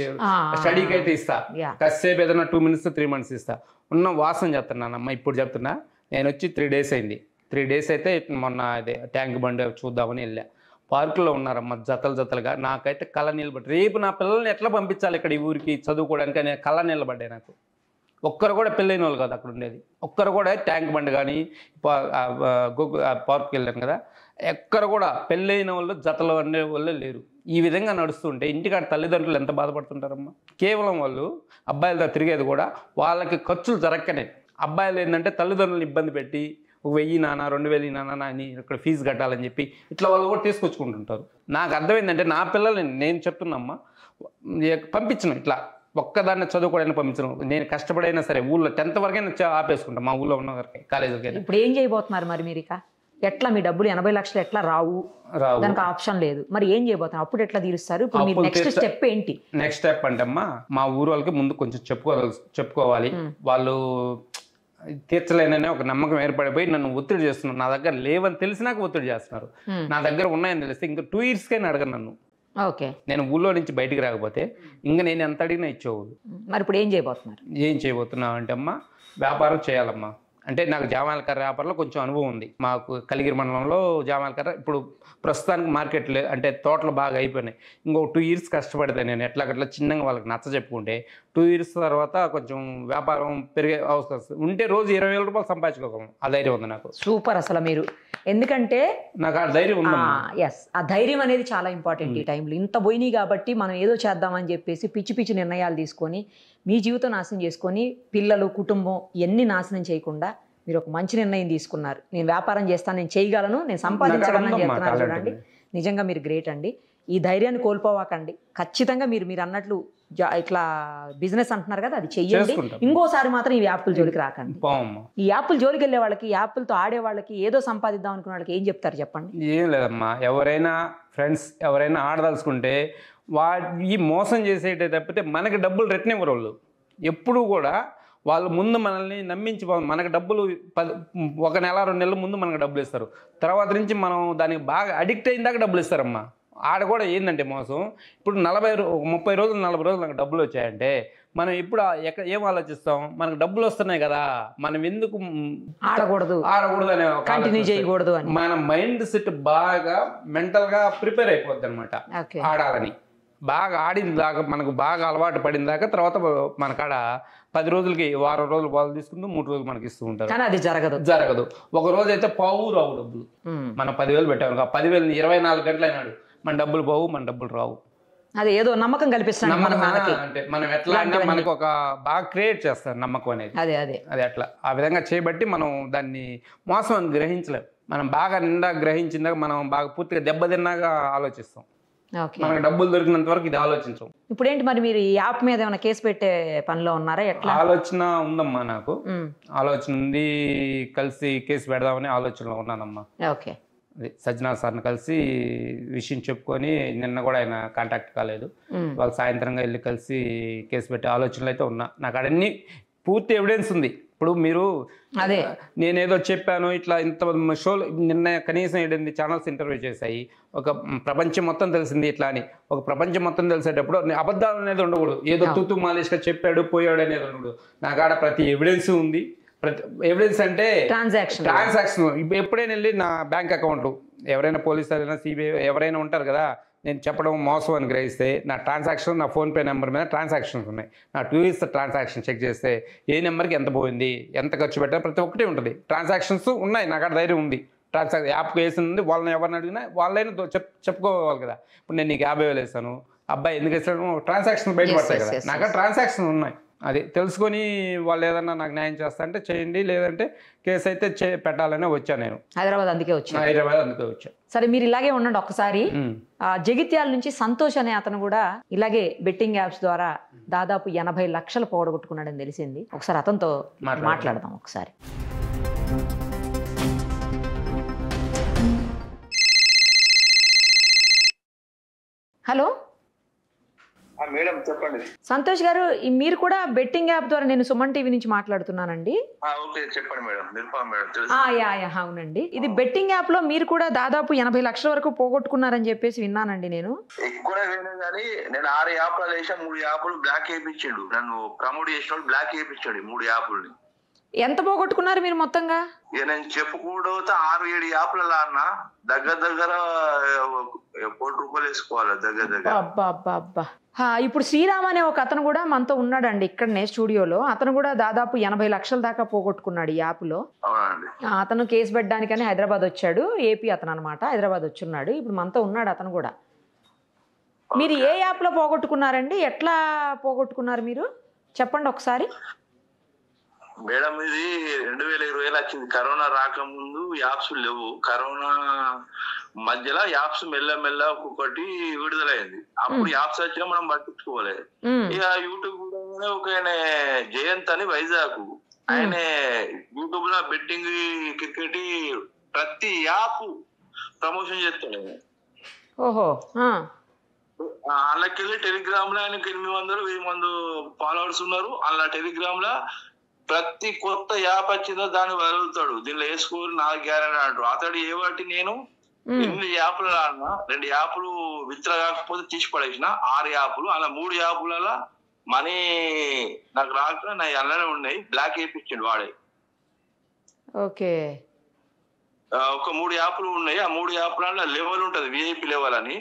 స్టడీకి అయితే ఇస్తా, కాసేపు ఏదైనా 2 minutes 3 months ఇస్తా. ఉన్న వాసన చెప్తున్నానమ్మా. ఇప్పుడు చెప్తున్నా, నేను వచ్చి 3 days అయింది. 3 days అయితే మొన్న అదే ట్యాంక్ బండి చూద్దామని వెళ్ళా. పార్కులో ఉన్నారమ్మ జతలుగా. నాకైతే కళ్ళ నిలబడి, రేపు నా పిల్లల్ని ఎట్లా పంపించాలి ఇక్కడ ఈ ఊరికి చదువుకోవడానికి అని కళ్ళ నిలబడ్డాయి నాకు. ఒక్కరు కూడా పెళ్ళైన వాళ్ళు కాదు అక్కడ ఉండేది. ఒక్కరు కూడా ట్యాంక్ బండి కానీ పార్క్కి వెళ్ళాను కదా, ఎక్కడ కూడా పెళ్ళైన వాళ్ళు జతలు అనే వాళ్ళు లేరు. ఈ విధంగా నడుస్తుంటే ఇంటికాడ తల్లిదండ్రులు ఎంత బాధపడుతుంటారమ్మా. కేవలం వాళ్ళు అబ్బాయిలతో తిరిగేది కూడా వాళ్ళకి ఖర్చులు జరగకనే. అబ్బాయిలు ఏంటంటే తల్లిదండ్రులను ఇబ్బంది పెట్టి 1000 నాన్న 2000 నాన్న అని ఇక్కడ ఫీజు కట్టాలని చెప్పి ఇట్లా వాళ్ళు కూడా తీసుకొచ్చుకుంటుంటారు. నాకు అర్థమైందంటే నా పిల్లల్ని నేను చెప్తున్నామ్మా పంపించను, ఇట్లా ఒక్కదాన్ని చదువుకోవడానికి పంపించను. నేను కష్టపడైనా సరే ఊళ్ళో 10th వరకైనా ఆపేసుకుంటాను, మా ఊళ్ళో ఉన్న వరకే కాలేజీకి. ఇప్పుడు ఏం చేయబోతున్నారు మరి మీరు? ఇక ఎట్లా మీ డబ్బులు 80 లక్షలు ఎట్లా రావు? దానికి ఆప్షన్ లేదు. మరి ఏం చేయబోతున్నారు? అప్పుడు ఎట్లా తీరుస్తారు? ఇప్పుడు మీ నెక్స్ట్ స్టెప్ ఏంటి? నెక్స్ట్ స్టెప్ అంటే అమ్మా, మా ఊరు వాళ్ళకి ముందు కొంచెం చెప్పుకోవాలి. వాళ్ళు తీర్చలేననే ఒక నమ్మకం ఏర్పడిపోయి నన్ను ఒత్తిడి చేస్తున్నారు. నా దగ్గర లేవని తెలిసినాక ఒత్తిడి చేస్తున్నారు. నా దగ్గర ఉన్నాయని తెలిస్తే ఇంకా 2 yearsకైనా అడగను నన్ను. ఓకే, నేను ఊళ్ళో నుంచి బయటికి రాకపోతే ఇంకా నేను ఎంత అడిగినా ఇచ్చేవాళ్ళు. మరి ఇప్పుడు ఏం చేయబోతున్నారు? ఏం చేయబోతున్నావు అంటే అమ్మా, వ్యాపారం చేయాలమ్మా. అంటే నాకు జామాయిల కర్ర వ్యాపారంలో కొంచెం అనుభవం ఉంది. మాకు కలిగిరి మండలంలో జామాయిల కర్ర ఇప్పుడు ప్రస్తుతానికి మార్కెట్ లేదు, అంటే తోటలు బాగా అయిపోయినాయి. ఇంకో 2 years కష్టపడితే నేను ఎట్లాగట్లా చిన్నగా వాళ్ళకి నచ్చ చెప్పుకుంటే 2 years తర్వాత కొంచెం వ్యాపారం పెరిగే అవకాశం ఉంటే రోజు 20,000 రూపాయలు సంపాదించుకోగలను. ఆ ధైర్యం ఉంది నాకు. సూపర్ అసలు మీరు. ఎందుకంటే నాకు ఆ ధైర్యం ఉంది. ఎస్, ఆ ధైర్యం అనేది చాలా ఇంపార్టెంట్ ఈ టైంలో. ఇంత పోయినాయి కాబట్టి మనం ఏదో చేద్దామని చెప్పేసి పిచ్చి నిర్ణయాలు తీసుకొని మీ జీవితం నాశనం చేసుకొని పిల్లలు కుటుంబం ఇవన్నీ నాశనం చేయకుండా మీరు ఒక మంచి నిర్ణయం తీసుకున్నారు. నేను వ్యాపారం చేస్తాను, నేను చేయగలను, నేను సంపాదించగలను చెప్తున్నారు. చూడండి, నిజంగా మీరు గ్రేట్ అండి. ఈ ధైర్యాన్ని కోల్పోవాకండి. ఖచ్చితంగా మీరు అన్నట్లు ఇట్లా బిజినెస్ అంటున్నారు కదా, అది చెయ్యండి. ఇంకోసారి మాత్రం ఈ యాప్ల జోలికి రాకండి. ఈ యాప్ల జోలికి వెళ్ళే వాళ్ళకి, యాప్లతో ఆడే వాళ్ళకి, ఏదో సంపాదిద్దాం అనుకున్న వాళ్ళకి ఏం చెప్తారు చెప్పండి? ఏం లేదమ్మా, ఎవరైనా ఫ్రెండ్స్ ఎవరైనా ఆడదలుచుకుంటే ఈ మోసం చేసేటే తప్పితే మనకి డబ్బులు రెట్నివ్వరు వాళ్ళు. ఎప్పుడు కూడా వాళ్ళు ముందు మనల్ని నమ్మించి మనకు డబ్బులు 1 నెల 2 నెలల ముందు మనకు డబ్బులు ఇస్తారు. తర్వాత నుంచి మనం దానికి బాగా అడిక్ట్ అయిన దాకా డబ్బులు ఇస్తారమ్మా. ఆడ కూడా ఏంటంటే మోసం, ఇప్పుడు 30 రోజులు 40 రోజులు నాకు డబ్బులు వచ్చాయంటే మనం ఇప్పుడు ఏం ఆలోచిస్తాం? మనకు డబ్బులు వస్తున్నాయి కదా, మనం ఎందుకు ఆడకూడదు అనే కంటిన్యూ చేయకూడదు అని మన మైండ్ సెట్ బాగా మెంటల్గా ప్రిపేర్ అయిపోద్ది అనమాట. ఆడాలని బాగా ఆడిన దాకా, మనకు బాగా అలవాటు పడిన దాకా, తర్వాత మనకాడ 10 రోజులకి వారం రోజులు వాళ్ళు తీసుకుంటూ 3 రోజులు మనకి ఇస్తూ ఉంటారు. కానీ అది జరగదు. ఒక రోజు అయితే రావు డబ్బులు. మనం 10,000 పెట్టాము, 10,000 24 గంటలు అయినాడు మన డబ్బులు పోవు, మన డబ్బులు రావు. అదే ఏదో నమ్మకం కల్పిస్తాను అంటే మనం ఎట్లా అంటే మనకు ఒక బాగా క్రియేట్ చేస్తారు నమ్మకం అనేది. అది అట్లా ఆ విధంగా చేయబట్టి మనం దాన్ని మోసం అని గ్రహించలేం. మనం బాగా నిండా గ్రహించిందాక మనం బాగా పూర్తిగా దెబ్బతిన్నాగా ఆలోచిస్తాం. మనకు డబ్బులు దొరికినంత వరకు ఇది ఆలోచించం. ఇప్పుడు ఏంటి మరి మీరు ఈ యాప్ మీద ఏమైనా కేసు పెట్టే పనిలో ఉన్నారా? ఎట్లా ఆలోచన ఉందమ్మా, నాకు ఆలోచన ఉంది, కలిసి కేసు పెడదామని ఆలోచనలో ఉన్నానమ్మా. ఓకే, అది సజ్జనా సార్ని కలిసి విషయం చెప్పుకొని, నిన్న కూడా ఆయన కాంటాక్ట్ కాలేదు, వాళ్ళు సాయంత్రంగా వెళ్ళి కలిసి కేసు పెట్టే ఆలోచనలు అయితే ఉన్నా. నాకు అన్ని పూర్తి ఎవిడెన్స్ ఉంది. ఇప్పుడు మీరు అదే నేనేదో చెప్పాను ఇట్లా ఇంత షోలు నిన్న కనీసం 8 ఛానల్స్ ఇంటర్వ్యూ చేశాయి, ఒక ప్రపంచం మొత్తం తెలిసింది ఇట్లా అని. ఒక ప్రపంచం మొత్తం తెలిసేటప్పుడు అబద్ధాలు అనేది ఉండకూడదు, ఏదో తూతు మాలిష్గా చెప్పాడు పోయాడు అనేది ఉండకూడదు. నాకు ఆడ ప్రతి ఎవిడెన్స్ ఉంది. ప్రతి ఎవిడెన్స్ అంటే ట్రాన్సాక్షన్. ఎప్పుడైనా వెళ్ళి నా బ్యాంక్ అకౌంట్ ఎవరైనా పోలీసు అయినా సిబిఐ ఎవరైనా ఉంటారు కదా, నేను చెప్పడం మోసం అని గ్రహిస్తే నా ట్రాన్సాక్షన్, నా ఫోన్పే నెంబర్ మీద ట్రాన్సాక్షన్స్ ఉన్నాయి. నా 2 years ట్రాన్సాక్షన్ చెక్ చేస్తే ఏ నెంబర్కి ఎంత పోయింది, ఎంత ఖర్చు పెట్టా, ప్రతి ఒక్కటి ఉంటుంది. ట్రాన్సాక్షన్స్ ఉన్నాయి, నాకు అక్కడ ధైర్యం ఉంది. యాప్కి వేసింది వాళ్ళని ఎవరిని అడిగినా వాళ్ళైనా చెప్పుకోవాలి కదా. ఇప్పుడు నేను నీకు 50,000 వేసాను, అబ్బాయి ఎందుకు వేసాను, ట్రాన్సాక్షన్ బయటపడతాయి కదా. నాకు ట్రాన్సాక్షన్ ఉన్నాయి. అది తెలుసుకొని వాళ్ళు ఏదన్నా నాకు న్యాయం చేస్తా అంటే చేయండి, లేదంటే కేసు అయితే పెట్టాలనే వచ్చాను నేను. హైదరాబాద్ అందుకే వచ్చా. సరే, మీరు ఇలాగే ఉండండి. ఒక్కసారి జగిత్యాల నుంచి సంతోష్ అనే అతను కూడా ఇలాగే బెట్టింగ్ యాప్స్ ద్వారా దాదాపు 80 లక్షలు పోగొట్టుకున్నాడని తెలిసింది. ఒకసారి అతనితో మాట్లాడదాం. ఒకసారి హలో మేడం, చెప్పండి. సంతోష్ గారు, మీరు కూడా బెట్టింగ్ యాప్ ద్వారా, నేను సుమన్ టీవీ నుంచి మాట్లాడుతున్నానండి. చెప్పండి మేడం. అవునండి, ఇది బెట్టింగ్ యాప్ లో మీరు కూడా దాదాపు 80 లక్షల వరకు పోగొట్టుకున్నారని చెప్పేసి విన్నానండి. నేను ఎక్కువ కానీ నేను 6 యాప్లు వేసా, 3 యాప్లు బ్లాక్ వేయించాడు. నన్ను ప్రమోట్ చేసిన బ్లాక్ వేయించాడు 3 యాప్లని. ఎంత పోగొట్టుకున్నారు మీరు మొత్తంగా? నేను చెప్పుకుంటూ 6-7 యాప్లలో అన్న దగ్గర 1 కోటి రూపాయలు వేసుకోవాలి దగ్గర. అబ్బా. ఇప్పుడు శ్రీరామ్ అనే ఒక అతను కూడా మనతో ఉన్నాడండి ఇక్కడనే స్టూడియోలో. అతను కూడా దాదాపు 80 లక్షల దాకా పోగొట్టుకున్నాడు ఈ యాప్ లో. అతను కేసు పెట్టడానికని హైదరాబాద్ వచ్చాడు. ఏపీ అతను అనమాట, హైదరాబాద్ వచ్చున్నాడు. ఇప్పుడు మనతో ఉన్నాడు అతను కూడా. మీరు ఏ యాప్ లో పోగొట్టుకున్నారండి, ఎట్లా పోగొట్టుకున్నారు మీరు చెప్పండి ఒకసారి. మేడం, ఇది 2020 వచ్చింది. కరోనా రాకముందు యాప్స్ లేవు. కరోనా మధ్యలో యాప్స్ మెల్ల ఒక్కొక్కటి విడుదలైంది. అప్పుడు యాప్స్ వచ్చినా మనం పట్టించుకోలేదు. ఇక యూట్యూబ్ కూడా ఒక జయంత్ అని వైజాగ్, ఆయన యూట్యూబ్ లో బెట్టింగ్, క్రికెట్ ప్రతి యాప్ ప్రమోషన్ చేస్తాడు. ఓహో. అందులోకెళ్ళి టెలిగ్రామ్ లో ఆయనకి 800-1000 ఫాలోవర్స్ ఉన్నారు. అలా టెలిగ్రామ్ లో ప్రతి కొత్త యాప్ వచ్చిందో దాన్ని వదులుతాడు. దీనిలో వేసుకోరు, నాకు గ్యారెంటీ అంటాడు. అతడు ఏవాటి నేను 8 యాప్లు ఆడినా, 2 యాప్లు విత్డ్రా కాకపోతే తీసి పడేసిన, 6 యాప్లు. అలా 3 యాప్లలో మనీ నాకు రాక నా అలానే ఉన్నాయి, బ్లాక్ వేయించాడు వాడే. ఓకే. ఒక 3 యాప్లు ఉన్నాయి. ఆ 3 యాప్లలో లెవెల్ ఉంటది, విఐపి లెవెల్ అని.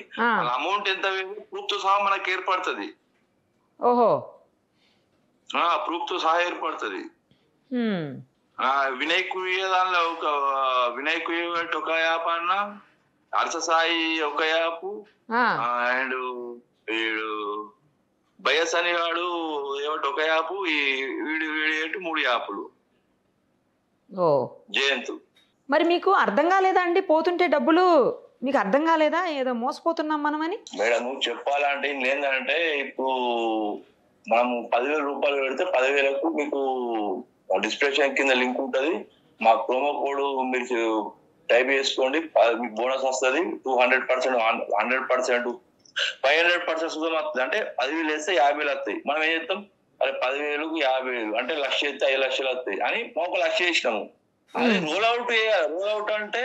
అమౌంట్ ఎంత ప్రూఫ్ తో సహా మనకు ఏర్పడుతుంది. ఓహో. ప్రూఫ్ తో సహా ఏర్పడుతుంది. వినాయక్ దానిలో ఒక వినాయక్ ఒక యాప్ అన్న, అర్స సాయి ఒక యాప్, అండ్ వీడు బయస్ అనేవాడు ఏమిటి ఒక యాప్, ఈ వీడు 3 యాప్లు. జయంత్, మరి మీకు అర్థం కాలేదా అండి పోతుంటే డబ్బులు? మీకు అర్థం కాలేదా ఏదో మోసపోతున్నాం మనమని? మేడం, నువ్వు చెప్పాలంటే ఏంటంటే, ఇప్పుడు మనం 10,000 రూపాయలు పెడితే 10,000కు మీకు డిస్క్రిప్షన్ కింద లింక్ ఉంటుంది. మా ప్రోమో కోడ్ మీరు టైప్ చేసుకోండి, మీకు బోనస్ వస్తుంది. 200%, 100%, 500% సుధం వస్తుంది. అంటే 10,000 వేస్తే 50,000 వస్తాయి. మనం ఏం చేస్తాం, అరే 10,000కు 50,000 అంటే 1,00,000 వేస్తే 5 లక్షలు వస్తాయి అని 1,00,000 వేసినాము. అది రోల్ అవుట్ చేయాలి. రోల్ అవుట్ అంటే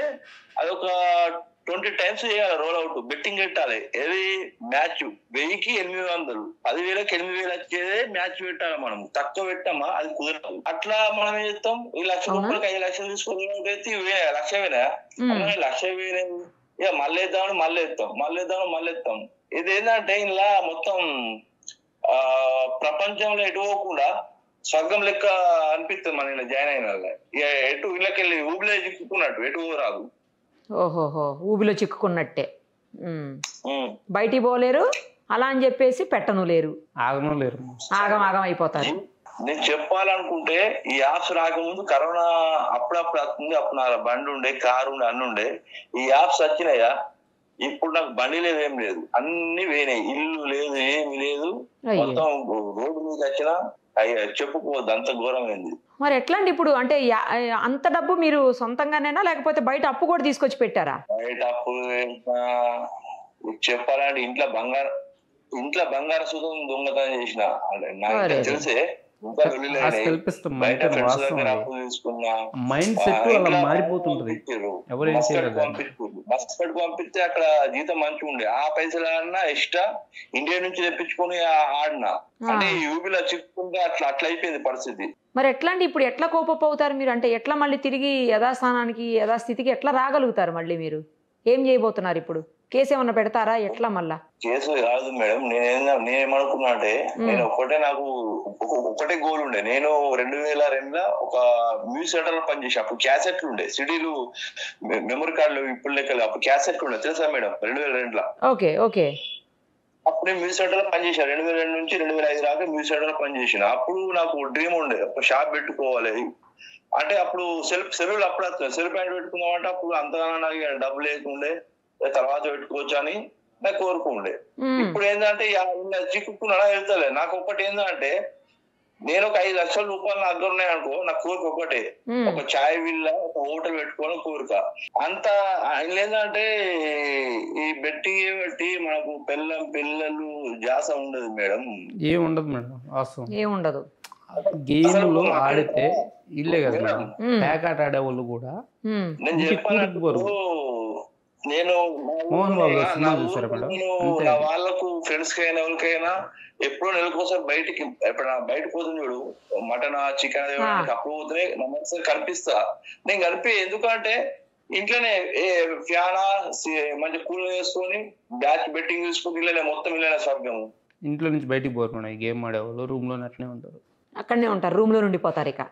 అదొక 20 times చేయాలి. రోల్ అవుట్ బెట్టింగ్ పెట్టాలి. ఏది మ్యాచ్ 1000కి 800, 10,000కి 8,000 వచ్చేదే మ్యాచ్ పెట్టాలి. మనం తక్కువ పెట్టామా అది కుదరదు. అట్లా మనం ఏం చేస్తాం, ఈ 1,00,000 రూపాయలకి 5 లక్షలు తీసుకొని 1,00,000 వేనా, 1,00,000 వేనే ఇక మళ్ళీ వేద్దాం. ఇది ఏంటంటే ఇలా మొత్తం ప్రపంచంలో ఎటు పోకుండా స్వర్గం లెక్క అనిపిస్తుంది మన ఇలా జాయిన్ అయిన వాళ్ళ. ఇక ఎటు ఇళ్ళకెళ్ళి ఊబిలో చిక్కుకున్నట్టు ఎటు రాదు. ఓహోహో, ఊబిలో చిక్కుకున్నట్టే. బయటికి పోలేరు, అలా అని చెప్పేసి పెట్టను లేరు, ఆగం అయిపోతారు. నేను చెప్పాలనుకుంటే ఈ యాప్స్ రాకముందు కరోనా అప్పుడప్పుడు వస్తుంది. అప్పుడు నా బండి ఉండే, కారు ఉండే, అన్ని ఉండే. ఈ యాప్స్ వచ్చినాయా ఇప్పుడు నాకు బండి లేదు, ఏం లేదు, అన్ని పోయినాయి. ఇల్లు లేదు, ఏమి లేదు, మొత్తం రోడ్డు మీద వచ్చినా చెప్పుకోవద్దు, అంత ఘోరమైంది. మరి ఎట్లా అండి ఇప్పుడు? అంటే అంత డబ్బు మీరు సొంతంగానేనా లేకపోతే బయట అప్పు కూడా తీసుకొచ్చి పెట్టారా? బయట అప్పు చెప్పాలంటే ఇంట్లో బంగారం సుతం దొంగతనం చేసిన. అంటే నాకు తెలిసే మైండ్ సెట్ అలా మారిపోతుంటది. మస్కట్ పంపిస్తే అక్కడ జీతం మంచిగా ఉండే, ఆ పైసలు ఆడినా ఎక్స్ట్రా ఇండియా నుంచి తెప్పించుకొని ఆడినా, అంటే యూపీలో చిక్కుకుంటే అట్లా అయిపోయింది పరిస్థితి. మరి ఎట్లా అండి ఇప్పుడు? ఎట్లా కోపప్ అవుతారు మీరు? అంటే ఎట్లా మళ్ళీ తిరిగి యథాస్థానానికి యథాస్థితికి ఎట్లా రాగలుగుతారు? మళ్ళీ మీరు ఏం చేయబోతున్నారు ఇప్పుడు? కేసు ఏమన్నా పెడతారా? ఎట్లా మళ్ళా? కేసు కాదు మేడం, నేనేమనుకున్నా అంటే నేను ఒకటే గోల్ ఉండే. నేను 2002లో ఒక మ్యూజిక్ సెంటర్ లో పనిచేసా. అప్పుడు క్యాసెట్లు ఉండే, సిడీలు, మెమరీ కార్డులు ఇప్పుడు లెక్కలు. అప్పుడు క్యాసెట్లు ఉండే, తెలుసా మేడం? 2002లో. Okay okay. అప్పుడు నేను మ్యూజిక్ సెంటర్ లో పనిచేసాను. 2002 నుంచి 2005 దాకా మ్యూజిక్ సెంటర్ లో పనిచేసిన. అప్పుడు నాకు డ్రీమ్ ఉండే, ఒక షాప్ పెట్టుకోవాలి. అంటే అప్పుడు సెల్ఫ్ అప్పుడు సెల్ఫ్ హ్యాండ్ పెట్టుకుందాం అంటే అప్పుడు అంతగానో నాకు డబ్బు లేకుండే, తర్వాత పెట్టుకోవచ్చు అని నాకు కోరుకుండే. ఇప్పుడు ఏంటంటే చిక్కుకున్నా వెళ్తలే. నాకు ఒకటి ఏంటంటే, నేను ఒక 5 లక్షల రూపాయలు నా దగ్గర ఉన్నాయనుకో, నా కోరిక ఒకటే, ఒక చాయ్ విల్ల, ఒక హోటల్ పెట్టుకోవడం కోరిక. అంత ఆయన ఏంటంటే ఈ బెట్టింగ్ బట్టి మనకు పిల్లలు జాస ఉండదు మేడం. ఏముండదు మేడం, వాస్తవం ఏముండదు. గేమ్లో ఆడితే ఇల్లే కదా మేడం, ప్యాకాట్ ఆడే వాళ్ళు కూడా. నేను చెప్పాను, నేను నా వాళ్ళకు ఫ్రెండ్స్ కైనా ఎవరికైనా ఎప్పుడో నెలకోసారి బయటికి బయట పోతుంది చూడు, మటన్ చికెన్ అప్పుడు పోతే నమ్మకం కనిపిస్తా. నేను కనిపి ఎందుకంటే ఇంట్లోనే ఫ్యానా మంచి కూల్ వేసుకొని బ్యాచ్ బెట్టింగ్ తీసుకొని ఇళ్ళనే మొత్తం ఇళ్ళనే స్వర్గం. ఇంట్లో నుంచి బయటికి పోరు, గేమ్ ఆడేవాళ్ళు రూమ్ లోనే అట్లనే ఉంటారు, అక్కడనే ఉంటారు, రూమ్ లో ఉండిపోతారు. ఇక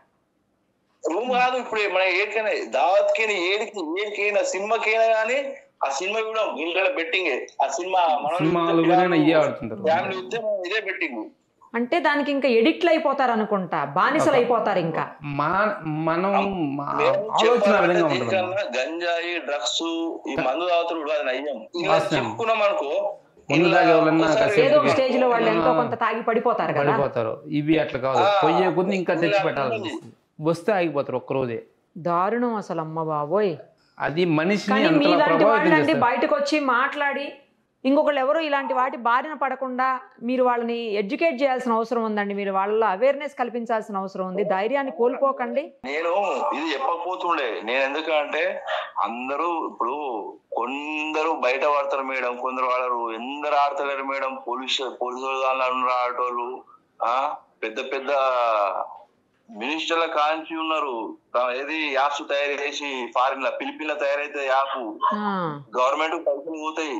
రూమ్ కాదు, ఇప్పుడు మన ఏడికైనా దావత్కైనా ఏడికైనా సినిమాకైనా కానీ ఆ సినిమా కూడా ఇంట్లో బెట్టింగే. ఆ సినిమా ఫ్యామిలీ వస్తే ఇదే బెట్టింగ్. అంటే దానికి ఇంకా ఎడిక్ట్లు అయిపోతారు అనుకుంటా, బానిసలు అయిపోతారు. ఇంకా మనం గంజాయి, డ్రగ్స్, ఈ మందు తాగుతారు, అది నయ్యం. చెప్పుకున్నాం అనుకో, ఏదో ఒక స్టేజ్ లో వాళ్ళు ఎంతో కొంత తాగి పడిపోతారు కదా. ఇవి అట్లా కాదు, పొయ్యే కొద్ది ఇంకా తెచ్చి పెట్టాలి, వస్తే ఆగిపోతారు ఒక్కరోజే. దారుణం అసలు, అమ్మ బాబోయ్. అది మనిషిని మీలాంటి వాళ్ళండి బయటకు వచ్చి మాట్లాడి ఇంకొకళ్ళు ఎవరు ఇలాంటి వాటి బారిన పడకుండా మీరు వాళ్ళని ఎడ్యుకేట్ చేయాల్సిన అవసరం ఉందండి. మీరు వాళ్ళలో అవేర్నెస్ కల్పించాల్సిన అవసరం ఉంది. ధైర్యాన్ని కోల్పోకండి. నేను ఇది చెప్పకపోతుండే, నేను ఎందుకంటే అందరూ ఇప్పుడు కొందరు బయట పడతారు మేడం, కొందరు వాడరు, ఎందరు ఆడతలేరు మేడం. పోలీసులు ఆడేటోళ్ళు, పెద్ద పెద్ద మినిస్టర్ల కాంచి ఉన్నారు. ఏది యాప్స్ తయారు చేసి ఫారిన్ లా ఫిలిపిన్ తయారైతే యాప్ గవర్నమెంట్ పైసలు పోతాయి.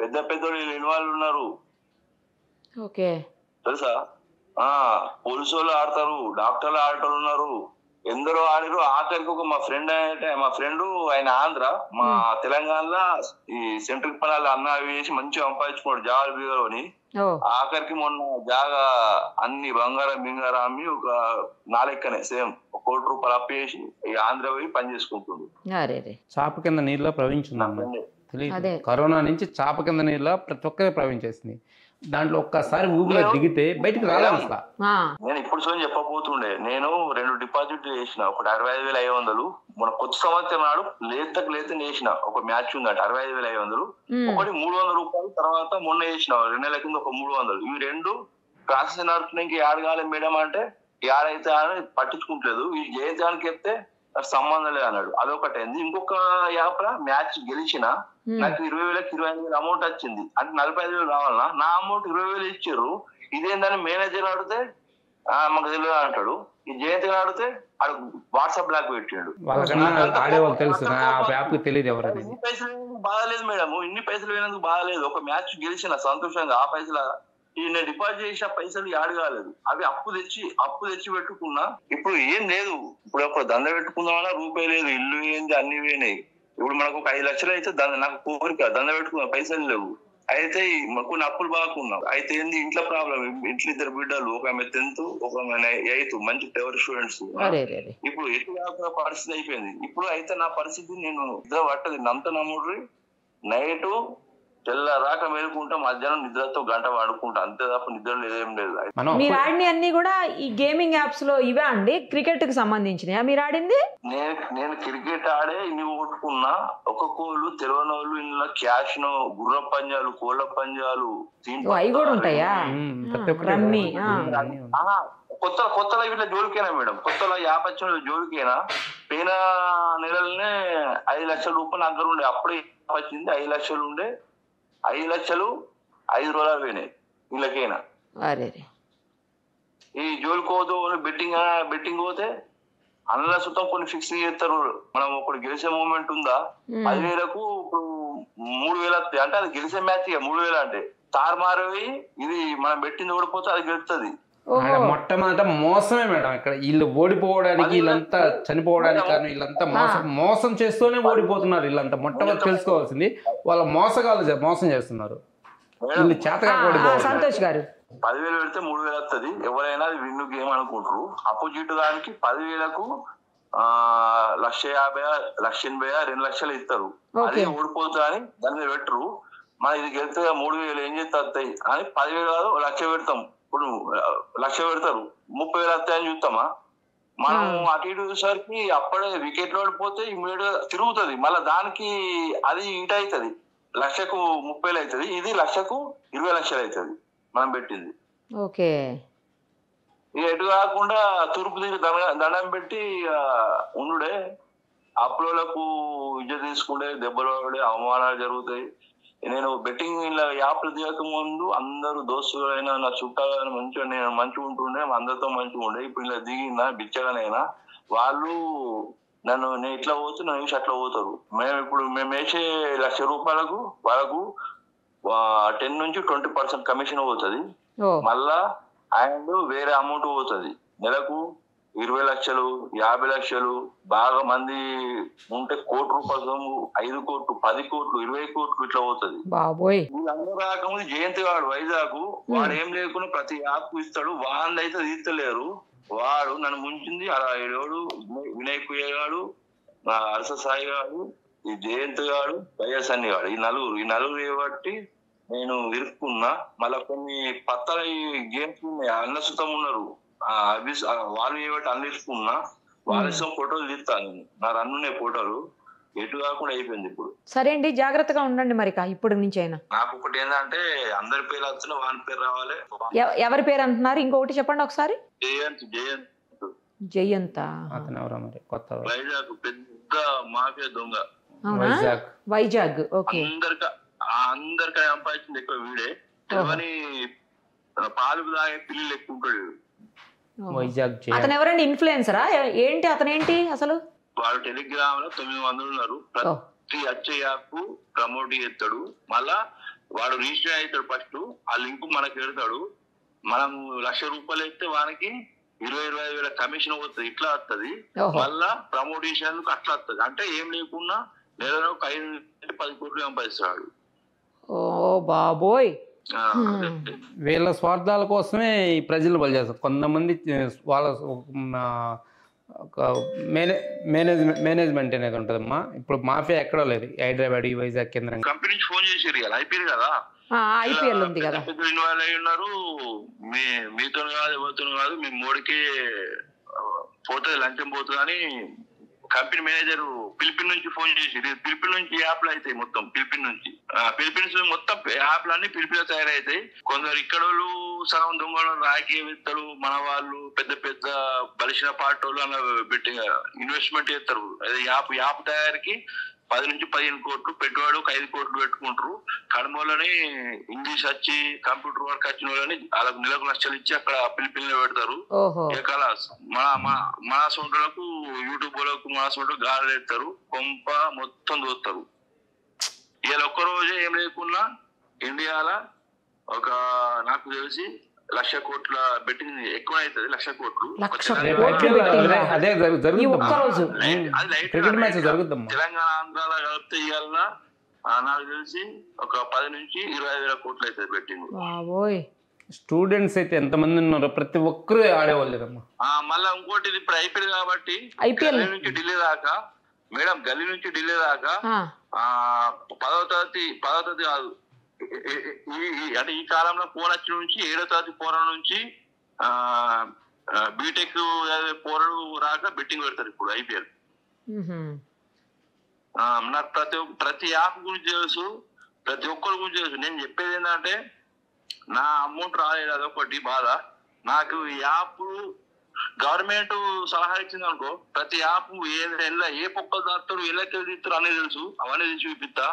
పెద్ద పెద్ద ఇన్వాల్వ్ ఉన్నారు, తెలుసా? పోలీసు వాళ్ళు ఆడతారు, డాక్టర్లు ఆడటోళ్ళు ఉన్నారు, ఎందరో ఆడిరు. ఆఖరికి ఒక మా ఫ్రెండ్ ఆయన ఆంధ్ర, మా తెలంగాణలో ఈ సెంట్రల్ పనాలు అన్న అవి వేసి మంచిగా సంపాదించుకోండి జాగా బీగారు అని. ఆఖరికి మొన్న జాగా అన్ని బంగారం బింగారం అమ్మి ఒక నాలెక్కనే సేమ్ 1 కోటి రూపాయలు అప్పు చేసి ఆంధ్ర పోయి పని చేసుకుంటుంది. చాప కింద నీళ్ళలో ప్రవహించిందమ్మా, తెలియదు. కరోనా నుంచి చాప కింద నీళ్ళ ప్రతి ఒక్కరే ప్రవహించేసింది. దాంట్లో ఒక్కసారి ఊపిలో దిగితే బయటకు రాలేదు అసలు. నేను ఇప్పుడు చెప్పబోతుండే, నేను 2 డిపాజిట్లు చేసిన. ఒకటి 65,500 మన కొత్త సంవత్సరం నాడు లేత చేసిన. ఒక మ్యాచ్ ఉందంట 65,500, ఒకటి 300 రూపాయలు. తర్వాత మొన్న చేసిన 2 నెలల కింద ఒక 300. ఇవి 2 ప్రాసెస్ నడుపుతున్నాయి. ఇంక ఏడగాలి మేడం అంటే ఏడైతే అని పట్టించుకుంటలేదు. ఈ జయంతానికి చెప్తే సంబంధం లేదు అన్నాడు. అదొకటి అయింది. ఇంకొక యాప్ మ్యాచ్ గెలిచిన నాకు 20,000కి 25,000 అమౌంట్ వచ్చింది. అంటే 45,000 రావాలన్నా, నా అమౌంట్ 20,000 ఇచ్చారు. ఇదేందని మేనేజర్ అడిగితే మాకు తెలియదు అంటాడు. ఈ జయంతి అడిగితే ఆడు వాట్సాప్ బ్లాక్ పెట్టాడు. ఇన్ని పైసలు బాధలేదు మేడం, ఇన్ని పైసలు పోయినందుకు బాధలేదు. ఒక మ్యాచ్ గెలిచిన సంతోషంగా ఆ పైసలు నేను డిపాజిట్ చేసిన పైసలు యాడ్ కాలేదు. అవి అప్పు తెచ్చి పెట్టుకున్నా. ఇప్పుడు ఏం లేదు. ఇప్పుడు ఒక దండ పెట్టుకుందామన్నా రూపాయి లేదు. ఇల్లు ఏంది, అన్ని పోయినాయి. ఇప్పుడు మనకు ఒక 5 లక్షలు అయితే నాకు కోరిక దండ పెట్టుకున్నా, పైసలు లేవు. అయితే కొన్ని అప్పులు బాగున్నాం. అయితే ఏంది ఇంట్లో ప్రాబ్లం. ఇంట్లో 2 బిడ్డలు, ఒక ఆమె 10th, ఒక ఆమె 8th, మంచి ఫేవర్ స్టూడెంట్స్. ఇప్పుడు ఎటు పరిస్థితి అయిపోయింది. ఇప్పుడు అయితే నా పరిస్థితి నేను ఇద్దరు పట్టది. అంత నమ్ముడ్రి, నైట్ తెల్లరాక మేలుకుంటా, మధ్యాహ్నం నిద్రతో గంట పడుకుంటా, అంతే తప్ప నిద్ర లేదేం లేదు. మీరు ఆడిన అన్ని కూడా ఈ గేమింగ్ యాప్స్ లో ఇవే అండి? క్రికెట్ కి సంబంధించినయా మీరు ఆడింది? నేను క్రికెట్ ఆడే ఇన్ని కొట్టుకున్నా. ఒక్కొక్కళ్ళు తెలియని వాళ్ళు ఇందులో క్యాష్ ను, గుర్ర పంజాలు, కోళ్ల పంజాలు, అవి కూడా ఉంటాయా? రమ్మీ కొత్తలో ఇట్లా జోలికేనా మేడం? కొత్తలో 50 జోలికేనా? పోయిన నెలలనే 5 లక్షల రూపాయలు దగ్గర ఉండే. అప్పుడే వచ్చింది 5 లక్షలు ఉండే. 5 లక్షలు 5 రోజులు పోయినాయి వీళ్ళకైనా. ఈ జోలికోదు బెట్టింగ్ పోతే అందులో సుతం కొన్ని ఫిక్స్ చేస్తారు. మనం ఒకటి గెలిచే మూమెంట్ ఉందా 10,000కు ఇప్పుడు 3,000 అంటే అది గెలిచే మ్యాచ్. 3,000 అంటే తారుమారు. ఇది మనం పెట్టింది ఓడిపోతే అది గెలుస్తుంది. మొట్టమొదట మోసమే మేడం. ఇక్కడ వీళ్ళు ఓడిపోవడానికి, వీళ్ళంతా చనిపోవడానికి కారణం వీళ్ళంతా మోసం చేస్తూనే ఓడిపోతున్నారు. వీళ్ళంతా మొట్టమొదటి తెలుసుకోవాల్సింది వాళ్ళ మోసం చేస్తున్నారు. సంతోష్ గారు 10,000 పెడితే 3,000 వస్తుంది. ఎవరైనా అది విన్ను గేమ్ అనుకుంటారు. అపోజిట్ దానికి 10,000కు 1,50,000, 1,80,000, 2 లక్షలు ఇస్తారు. అదే ఓడిపోతుంది అని దాని మీద పెట్టరు. మన ఇది గెలితే 3,000 ఏం చేస్తే వస్తాయి అని 10,000 కాదు 1,00,000 పెడతాం. ఇప్పుడు 1,00,000 పెడతారు, 30,000 వస్తాయని చూస్తామా? మనం అటు ఇటు చూసరికి అప్పుడే వికెట్లు ఓడిపోతే ఇమీడియట్ గా తిరుగుతుంది. మళ్ళీ దానికి అది ఇట అవుతుంది. 1,00,000కు 30,000 అవుతుంది. ఇది 1,00,000కు 20 లక్షలు అవుతుంది మనం పెట్టింది. ఓకే. ఎటు కాకుండా తూర్పు దిగి దండం పెట్టి ఉండుడే. అప్పులకు విద్య తీసుకుంటే దెబ్బలు పడే, అవమానాలు జరుగుతాయి. నేను బెట్టింగ్ యాప్లు దిగక ముందు అందరూ దోస్తులైనా నా చుట్టాలని మంచిగా ఉంటుండే, అందరితో మంచిగా ఉండే. ఇప్పుడు ఇలా దిగినా బిచ్చగానైనా వాళ్ళు నేను ఇట్లా పోతే నన్ను చూసి అట్లా పోతారు. మేము వేసే 1,00,000 రూపాయలకు వాళ్ళకు 10 నుంచి 20% కమిషన్ పోతుంది. మళ్ళా అండ్ వేరే అమౌంట్ పోతుంది. నెలకు 20 లక్షలు, 50 లక్షలు, బాగా మంది ఉంటే 1 కోటి రూపాయలు, 5 కోట్లు, 10 కోట్లు, 20 కోట్లు ఇట్లా పోతుంది. వీళ్ళందరూ రాకముందు జయంతి వాడు వైజాగ్ వాడు ఏం లేకుండా ప్రతి యాప్ ఇస్తాడు. వాళ్ళు అయితే తీస్తలేరు. వాడు నన్ను ముంచింది అలా 7 వినయ్ కుయ్య గాడు, అరస సాయి గాడు, ఈ జయంత్ గాడు, వైఎస్ అన్ని గాడు, ఈ నలుగురు ఏబట్టి నేను ఇరుక్కున్నా. మళ్ళా కొన్ని పత్తల గేమ్స్ ఉన్నాయి, అన్నసుతం ఉన్నారు. వాళ్ళు ఏబట్టి అన్ని ఇరుక్కున్నా. వాళ్ళ ఫోటోలు తీస్తాను. నా రన్నునే ఫోటోలు ఎటు కాకుండా అయిపోయింది. ఇప్పుడు సరే అండి, జాగ్రత్తగా ఉండండి మరి ఇప్పుడు నుంచి అయినా. నాకు ఒకటి ఏంటంటే అందరి పేరు వస్తున్నా వాని పేరు రావాలి. ఎవరి పేరు అంటున్నారు? ఇంకొకటి చెప్పండి ఒకసారి. జయంత్ వైజాగ్ పెద్ద మాఫియా దొంగ. వైజాగ్. ఓకే. అందరికీ సంపాదించింది ఎక్కువ వీడే. కానీ పాలు తాగే పిల్లలు ఎక్కువ ఉంటాడు. అతను ఎవరండి? ఇన్ఫ్లుయెన్సరా ఏంటి? అతనేంటి అసలు? వాడు టెలిగ్రామ్ లో 900 ఉన్నారు. ప్రతి వచ్చే యాప్ ప్రమోట్ చేస్తాడు. మళ్ళా వాడు రిజిస్టర్ అవుతాడు. ఫస్ట్ ఆ లింక్ మనకి పెడతాడు. మనం 1,00,000 రూపాయలు వేస్తే వానికి 20-25 వేల కమిషన్ పోతుంది. ఇట్లా వస్తుంది. మళ్ళా ప్రమోట్ చేసేందుకు అట్లా వస్తుంది. అంటే ఏం లేకున్నా నెలలో 5-10 కోట్లు సంపాదిస్తాడు. ఓ బాబోయ్. వీళ్ళ స్వార్థాల కోసమే ఈ ప్రజలు బలి చేస్తారు. కొంతమంది వాళ్ళ మేనేజ్మెంట్ అనేది ఉంటుందమ్మా. ఇప్పుడు మాఫియా ఎక్కడో లేదు. హైదరాబాద్, వైజాగ్ కేంద్రం కంపెనీ నుంచి ఫోన్ చేసారు కదా, ఐపీఎల్ కదా, ఐపీఎల్ ఉంది కదా, ఇన్వాల్వ్ అయి ఉన్నారు. మీతో కాదు, ఎవరితో కాదు, మీ మోడీకి పోతుంది, లంచం పోతుంది అని కంపెనీ మేనేజర్ ఫిలిపిన్ నుంచి ఫోన్ చేసి, ఫిలిపిన్ నుంచి యాప్లు అవుతాయి మొత్తం. ఫిలిపిన్స్ మొత్తం యాప్లు అన్ని ఫిలిపిన్ తయారవుతాయి. కొందరు ఇక్కడ వాళ్ళు సగం దొంగలు రాజకీయ వేత్తలు, మన వాళ్ళు పెద్ద పెద్ద బలిసిన పార్టీ వాళ్ళు అలా పెట్టి ఇన్వెస్ట్మెంట్ చేస్తారు. అదే యాప్ తయారీకి 10 నుంచి 15 కోట్లు, పెట్టుబడికి 5 కోట్లు పెట్టుకుంటారు. కడమలోని ఇంగ్లీష్ వచ్చి కంప్యూటర్ వర్క్ వచ్చిన వాళ్ళని వాళ్ళకు నెలకు లక్షలు ఇచ్చి అక్కడ ఫిలిపిన్ లో పెడతారు. మన సొంటలకు యూట్యూబ్ లకు మన సొంట గాలి ఎత్తారు. కొంప మొత్తం దోస్తారు. ఇలా ఒక్కరోజే ఏం లేకున్నా ఇండియాలో ఒక నాకు తెలిసి 1,00,000 కోట్ల బెట్టింగ్ ఎక్కువ అవుతుంది. 1,00,000 కోట్లు తెలంగాణ ఆంధ్రాలో కలిపితే ఇవాళ నాకు తెలిసి ఒక 10 నుంచి 25 వేల కోట్లు అవుతుంది బెట్టింగ్. స్టూడెంట్స్ అయితే ఎంతమంది ఉన్నారు? ప్రతి ఒక్కరు ఆడేవాళ్ళు. మళ్ళీ ఇంకోటి ఇప్పుడు ఐపీఎల్ కాబట్టి ఐపీఎల్ నుంచి ఢిల్లీ దాకా మేడం గల్లీ నుంచి ఢిల్లీ దాకా ఆ, 10వ తరగతి కాదు, అంటే ఈ కాలంలో ఫోన్ వచ్చిన నుంచి 7వ తరగతి పోరాడు నుంచి బీటెక్ పోరాడు రాక బెట్టింగ్ పెడతారు ఇప్పుడు IPL. నాకు ప్రతి యాప్ గురించి తెలుసు, ప్రతి ఒక్కరి గురించి తెలుసు. నేను చెప్పేది ఏంటంటే నా అమౌంట్ రాలేదు, అదొకటి బాధ నాకు. ఈ యాప్ గవర్నమెంట్ సలహా ఇచ్చింది అనుకో, ప్రతి యాప్ ఏ పొక్కలు దాస్తాడు ఎల్లకి తీస్తారు అనేది తెలుసు, అవన్నీ తెలిసి చూపిస్తా.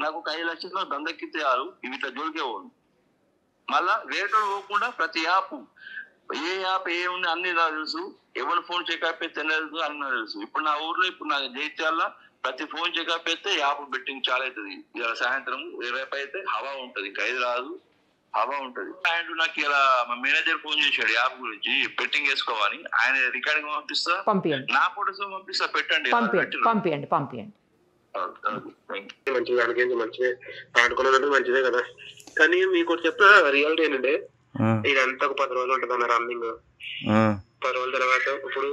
నాకు ఒక 5 లక్షలు దందెక్కితే చాలు, ఇవి ఇట్లా జోలికే పోను. మళ్ళా వేరే పోకుండా ప్రతి యాప్ ఏ యాప్ ఏ ఉంది అన్ని నాకు తెలుసు, ఎవరి ఫోన్ చెకప్ అయితే తెలుసు అన్ని తెలుసు. ఇప్పుడు నా ఊర్లో ఇప్పుడు నా జైత్యాల ప్రతి ఫోన్ చెకప్ అయితే యాప్ బెట్టింగ్ చాలా అవుతుంది. ఇలా సాయంత్రం రేపు అయితే హవా ఉంటది, ఇంకా 5 రాదు, హవా ఉంటది. అండ్ నాకు ఇలా మా మేనేజర్ ఫోన్ చేశాడు యాప్ గురించి బెట్టింగ్ వేసుకోవాలి, ఆయన రికార్డింగ్ పంపిస్తా, పంపియండి నా ఫోటోస్ పంపిస్తా, పెట్టండి పంపియండి. మంచిది, దానికి మంచిదే, ఆడుకున్నదంటే మంచిదే కదా. కానీ మీకు చెప్తా రియాలిటీ ఏంటంటే ఇదంతా ఒక 10 రోజులు ఉంటుంది అన్న రన్నింగ్. 10 రోజుల తర్వాత ఇప్పుడు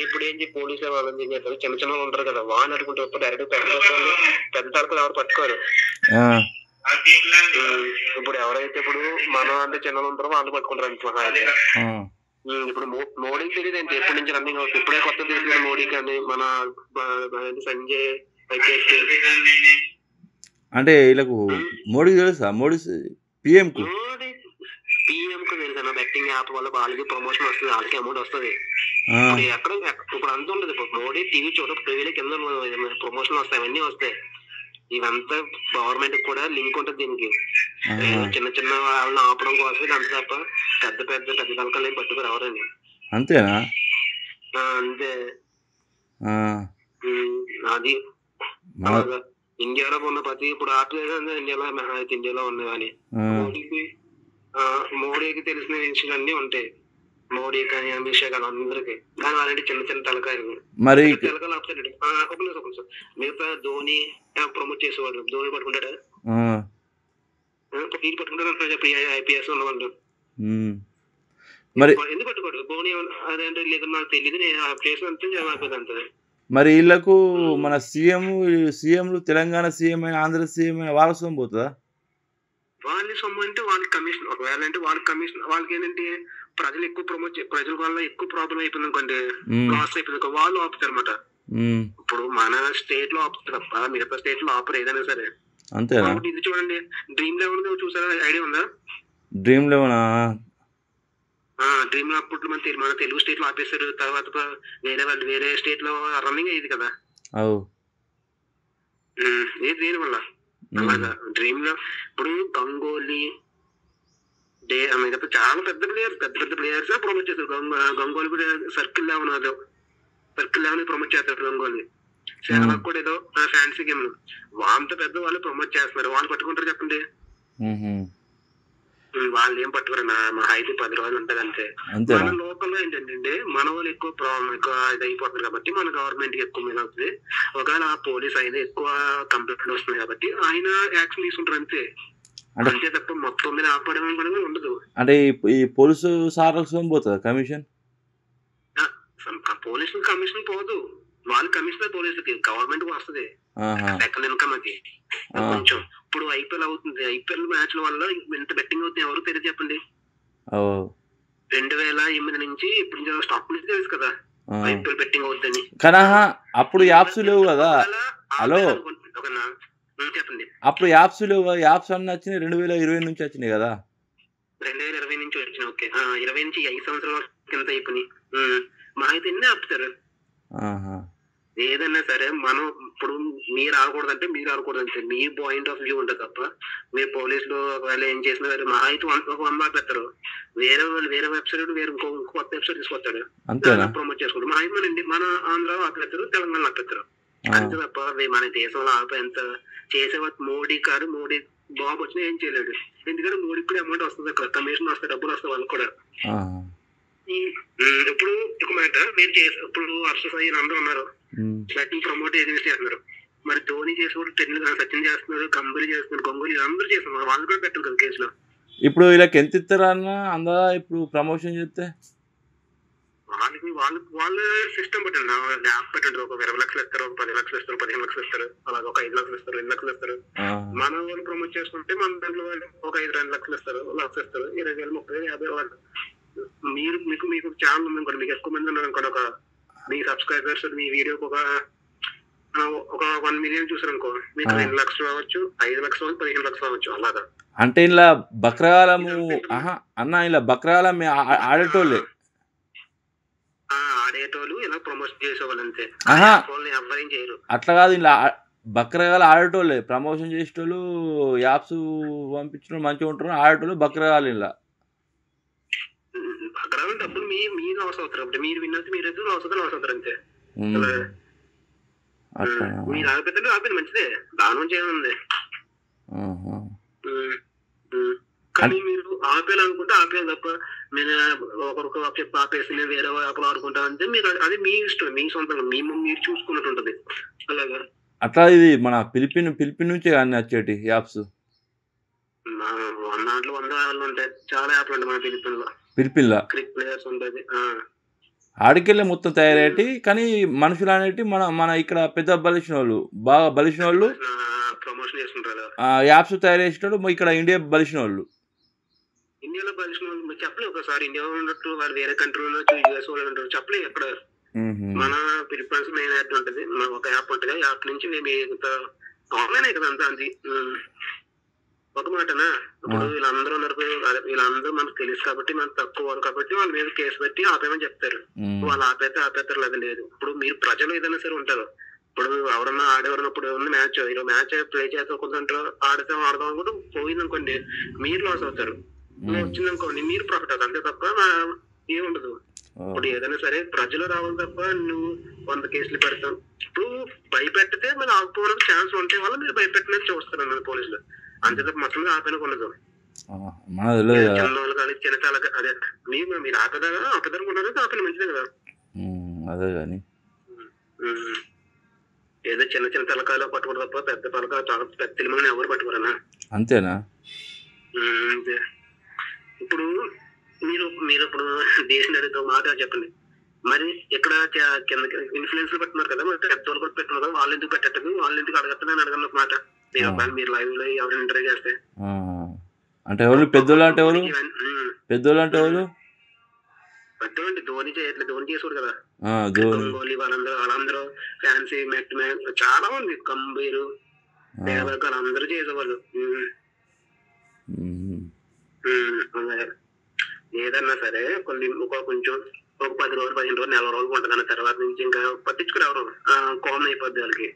ఇప్పుడు ఏంటి పోలీసులు వాళ్ళని ఏం చేస్తారు, చిన్న చిన్న ఉంటారు కదా, వాళ్ళు అడుకుంటే డైరెక్ట్ పెద్ద తరపులు ఎవరు పట్టుకోరు. ఇప్పుడు ఎవరైతే ఇప్పుడు మనం అంటే చిన్న ఉంటారో వాళ్ళు పట్టుకుంటారు. ఇప్పుడు మోడీకి తెలియదు ఏంటి ఎప్పటి నుంచి రన్నింగ్ అవుతుంది, ఇప్పుడే కొత్త తెలియదు మోడీకి అని. మన సంజయ్ అంటే వీళ్ళకు మోడీకి తెలుసా? మోడీ పిఎం కు తెలుసా బెట్టింగ్ యాప్ వల్ల వాళ్ళకి ప్రమోషన్ వస్తుంది, వాళ్ళకి అమౌంట్ వస్తుంది. ఇప్పుడు ఇప్పుడు అంత ఉండదు. ఇప్పుడు మోడీ టీవీ చూడ టీవీలో కింద ప్రమోషన్ వస్తాయి, అవన్నీ వస్తాయి. ఇవంతా గవర్నమెంట్ కూడా లింక్ ఉంటుంది దీనికి. చిన్న చిన్న వాళ్ళని ఆపడం కోసం అంత తప్ప పెద్ద తలకాలు పట్టుకుని ఎవరండి. అంతేనా? అంతే. అది ఇండియాలో ఉన్న ప్రతి ఇప్పుడు ఆటలేదు ఇండియాలో ఉన్నాయి. కానీ మోడీకి తెలిసిన విషయాలు అన్ని ఉంటాయి, మోడీ కానీ అమిత్ షా కానీ అందరికి. కానీ వాళ్ళంటే చిన్న చిన్న తలకాయలు, మరి తలకాయలు ఆపుతాడు. ఒక నిమిషం మిగతా ధోని ప్రమోట్ చేసేవాడు, ధోని పట్టుకుంటాడా? వీళ్ళు పట్టుకుంటారు IPS ఉన్నవాళ్ళు. మరి ఎందుకు పట్టుకోడు ధోని? అదేంటే లేదు నాకు తెలియదు, నేను చేసినంత అంతే. మరి వీళ్ళకు మన సీఎంలు తెలంగాణ సీఎం అయినా ఆంధ్ర సీఎం అయినా వాళ్ళ సొమ్ము పోతుందా? వాళ్ళ సొమ్ము అంటే వాళ్ళకి కమిషన్. ఒకవేళ అంటే వాళ్ళకి కమిషన్, వాళ్ళకి ఏంటంటే ప్రజలు ఎక్కువ ప్రజల వల్ల ఎక్కువ ప్రాబ్లం అయిపోయింది అనుకోండి, లాస్ అయిపోయింది, వాళ్ళు ఆపుతారు అనమాట. ఇప్పుడు మన స్టేట్ లో ఆపుతారు తప్ప మిగతా స్టేట్ లో ఆపరు ఏదైనా సరే. అంతేనా? ఇది చూడండి, డ్రీమ్ 11 చూసారా? ఐడియా ఉందా? డ్రీమ్ 11 డ్రీమ్ అప్పుడు మన తెలుగు స్టేట్ లో ఆపేశారు. తర్వాత వేరే స్టేట్ లో రన్నింగ్ అయ్యేది కదా. దేని వల్ల అలాగా డ్రీమ్ లో ఇప్పుడు గంగోలీ మిగతా చాలా పెద్ద ప్లేయర్స్ ప్రమోట్ చేస్తారు. గంగోలీ సర్కిల్ 11 ప్రమోట్ చేస్తారు. గంగోలీ చాలా కూడా ఏదో ఫ్యాన్సీ గేమ్ వాళ్ళంతా పెద్ద వాళ్ళు ప్రమోట్ చేస్తున్నారు. వాళ్ళు పట్టుకుంటారు చెప్పండి? వాళ్ళు ఏం పట్టుకోరు. మా హైట్ 10 రోజులు ఉంటది అంతే. మన లోకల్లో ఏంటంటే మన వాళ్ళు ఎక్కువ ఇది అయిపోతుంది కాబట్టి మన గవర్నమెంట్ కి ఎక్కువ మీద అవుతుంది. ఒకవేళ పోలీస్ అయినా ఎక్కువ కంప్లైంట్ వస్తుంది కాబట్టి ఆయన యాక్షన్ తీసుకుంటారు అంతే. అంతే తప్ప మొత్తం మీద ఆపడం కూడా ఉండదు. అంటే ఈ పోలీసు సార్లకు పోతుంది కమిషన్? పోలీసులు కమిషన్ పోదు, వాళ్ళు కమిషనర్ పోలీసులకి, గవర్నమెంట్ కు వస్తుంది సెకండ్ ఇన్కమ్. అది కొంచెం ఇప్పుడు IPL అవుతుంది, IPL మ్యాచ్ ల వల్ల ఎంత బెట్టింగ్ అవుతుంది ఎవరు తెలియదు చెప్పండి. 2008 నుంచి ఇప్పుడు స్టాక్ నుంచి తెలుసు కదా IPL బెట్టింగ్ అవుతుందని. కానీ అప్పుడు యాప్స్ లేవు కదా. హలో చెప్పండి. అప్పుడు యాప్స్ లేవు కదా, యాప్స్ అన్నీ వచ్చినాయి 2020 నుంచి వచ్చినాయి కదా. 2020 నుంచి వచ్చినాయి. ఓకే, 20 నుంచి 5 సంవత్సరాల కింద అయిపోయి మా అయితే ఎన్ని ఆపుతారు. ఏదన్నా సరే మనం ఇప్పుడు మీరు ఆడకూడదంటే మీరు ఆడకూడదంటే మీ పాయింట్ ఆఫ్ వ్యూ ఉంటుంది తప్ప మీరు పోలీసులు ఒకవేళ ఏం చేసినా మా అయితే 100 ఆపేస్తారు. వేరే వెబ్సైట్ వేరే ఇంకో కొత్త వెబ్సైట్ తీసుకొస్తాడు, ప్రమోట్ చేసుకుంటారు. మా అయితే మన ఆంధ్రాలో ఆపేస్తారు, తెలంగాణలో ఆపేస్తారు అంతే తప్ప మన దేశంలో ఆపేంత చేసేవాళ్ళు మోడీ కాదు. మోడీ బాబు వచ్చినా ఏం చేయలేడు, ఎందుకంటే మోడీకి కూడా అమౌంట్ వస్తుంది, అక్కడ కమిషన్ వస్తాయి, డబ్బులు వస్తాయి వాళ్ళకి కూడా. ఇప్పుడు ఒక మాట మీరు ఇప్పుడు హర్ష సాయి అందరూ ఉన్నారు, బెట్టింగ్ ప్రమోట్ ఏజెన్సీ చేస్తున్నారు. మరి ధోని చేసేవాళ్ళు సచిన్ చేస్తున్నారు, గంగూలీ చేస్తున్నారు, గంగూలీ అందరూ చేస్తున్నారు. వాళ్ళు కూడా పెట్టారు కదా కేసులో. ఇప్పుడు వీళ్ళకి ఎంత ఇస్తారా అన్న అందా ఇప్పుడు ప్రమోషన్ చేస్తే? వాళ్ళ సిస్టమ్ పెట్టండి, యాప్ పెట్టండి. ఒక 20 లక్షలు ఇస్తారు, ఒక 10 లక్షలు ఇస్తారు, 15 లక్షలు ఇస్తారు, అలాగే ఒక 5 లక్షలు ఇస్తారు, 2 లక్షలు ఇస్తారు. మన వాళ్ళు ప్రమోట్ చేసుకుంటే మన దాంట్లో వాళ్ళు ఒక 2 లక్షలు ఇస్తారు, 1 లక్ష ఇస్తారు, 20,000, 30,000, 50,000. మీకు ఛానల్ ఉంది అనుకోండి, మీకు ఎక్కువ మంది ఉన్నారు అనుకోండి, ఒక మీ సబ్స్క్రైబర్స్ మీ వీడియోకి ఒక 1 మిలియన్ చూసారు అనుకో, మీకు 2 లక్షలు అవ్వచ్చు, 5 లక్షలు అవ్వచ్చు, 15 లక్షలు అవ్వచ్చు. అలాగా అంటే ఇలా బక్రగాలము అన్న, ఇలా బక్రగాలం ఆడేటోళ్ళే ఆడేటోళ్ళు ఇలా ప్రమోషన్ చేసేవాళ్ళు అంతే, ఎవరేం చేయరు. అట్లా కాదు, ఇలా బక్రగాలు ఆడేటోళ్ళే, ప్రమోషన్ చేసేటోళ్ళు, యాప్స్ పంపించడం మంచిగా ఉంటారు, ఆడేటోళ్ళు బక్రగాలు. ఇలా బక్రగాలు డబ్బులు మీరు లాస్ అవుతారు, అప్పుడు మీరు విన్నది మీరు లాస్ అవుతారు అంతే. మీరు ఆగిపోతే ఆపేది మంచిదే, దాని నుంచి ఏముంది. కానీ మీరు ఆపేయాలనుకుంటే ఆపేయాలి తప్ప నేను ఒకరికి చెప్పి ఆపేసి నేను వేరే యాప్లు ఆడుకుంటా అంటే మీరు అది మీ ఇష్టం, మీ సొంతంగా మీరు చూసుకున్నట్టు ఉంటది. అలాగా అట్లా ఇది మన ఫిలిపిన్ నుంచే కానీ వచ్చేటి యాప్స్ దాంట్లో 100 యాప్లు ఉంటాయి, చాలా యాప్లు ఉంటాయి మన ఫిలిపిన్లో. క్రికెట్ ప్లేయర్స్ ఉంటుంది, ఆడికెళ్ళే మొత్తం తయారయ్యేటి. కానీ మనుషులు అనేటి మన ఇక్కడ పెద్ద బలిసిన వాళ్ళు, బాగా బలిసిన వాళ్ళు ప్రమోషన్ చేసుకుంటారు. యాప్స్ తయారు చేసేటోళ్ళు ఇక్కడ ఇండియా బలిసిన వాళ్ళు, ఇండియాలో బలిసిన వాళ్ళు చెప్పలేదు. ఒకసారి ఇండియాలో ఉన్నట్టు వాళ్ళు వేరే కంట్రీలో యూఎస్ వాళ్ళు ఉంటారు, చెప్పలేదు ఎక్కడ. మన ఫిలిప్పైన్స్ మెయిన్ యాప్ ఉంటుంది, ఒక యాప్ ఉంటుంది, యాప్ నుంచి మేము ఆన్లైన్ కదా అంతా. అది ఒక మాటనా, ఇప్పుడు వీళ్ళందరూ ఉన్నారు, వీళ్ళందరూ మనకు తెలుసు కాబట్టి మనకు తక్కువ వాళ్ళు కాబట్టి వాళ్ళ మీద కేసు పెట్టి ఆపేమని చెప్తారు. వాళ్ళు ఆపేస్తారు లేదా లేదు. ఇప్పుడు మీరు ప్రజలు ఏదైనా సరే ఉంటారు, ఇప్పుడు ఎవరన్నా ఆడేవారినప్పుడు ఏమన్నా మ్యాచ్ ప్లే చేసుకోకుంటారు, ఆడదాం అనుకుంటూ పోయిందనుకోండి మీరు లాస్ అవుతారు, వచ్చిందనుకోండి మీరు ప్రాఫిట్ అవుతారు, అంతే తప్ప ఏముండదు. ఇప్పుడు ఏదైనా సరే ప్రజలు రావాలి తప్ప నువ్వు 100 కేసులు పెడతాం. ఇప్పుడు భయపెట్టితే మనం ఆగిపోవడానికి ఛాన్స్ ఉంటే వల్ల మీరు భయపెట్టినది చూస్తారు అన్నది పోలీసులు, అంతే తప్ప మొత్తం ఆపేనకు ఉండదు. చిన్నవాళ్ళు కానీ చిన్న చాలా అదే మీరు ఆపదనుకుంటారు, ఆపేది మంచిదే కదా. అదే కానీ ఏదో చిన్న తలకాయలో పట్టుకోవడం తప్ప పెద్ద తలకాయ చాలా పెద్ద తెలిమని ఎవరు పట్టుకోరన్నా. అంతేనా? అంతే. ఇప్పుడు మీరు ఇప్పుడు దేశం అడిగితే మాట చెప్పండి, మరి ఇక్కడ కింద ఇన్ఫ్లుయెన్స్ పెట్టున్నారు కదా, మరి పెద్దవాళ్ళు కూడా పెట్టున్నారు కదా, వాళ్ళు ఎందుకు పెట్టట్లేదు, వాళ్ళు ఎందుకు అడగట్లేదు అడగను ఒక మాట. మీరు లైవ్ లో ఎవరు ఇంటర్వ్యూ చేస్తే అంటే ఎవరు పెద్దోళ్ళు అంటే ఎవరు పెద్దోళ్ళు ధోని చేయట్లేదు, ధోని చేసాడు కదా, గంగోలీ వాళ్ళందరూ ఫ్యాన్సీ మెట్ చాలా మంది గంభీరు వాళ్ళందరూ చేసేవాళ్ళు. ఏదన్నా సరే కొంచెం ఒక 10 రోజులు 15 రోజులు 40 రోజులు ఉంటుంది, అన్న తర్వాత నుంచి ఇంకా పట్టించుకుని ఎవరు కామన్ అయిపోద్ది వాళ్ళకి.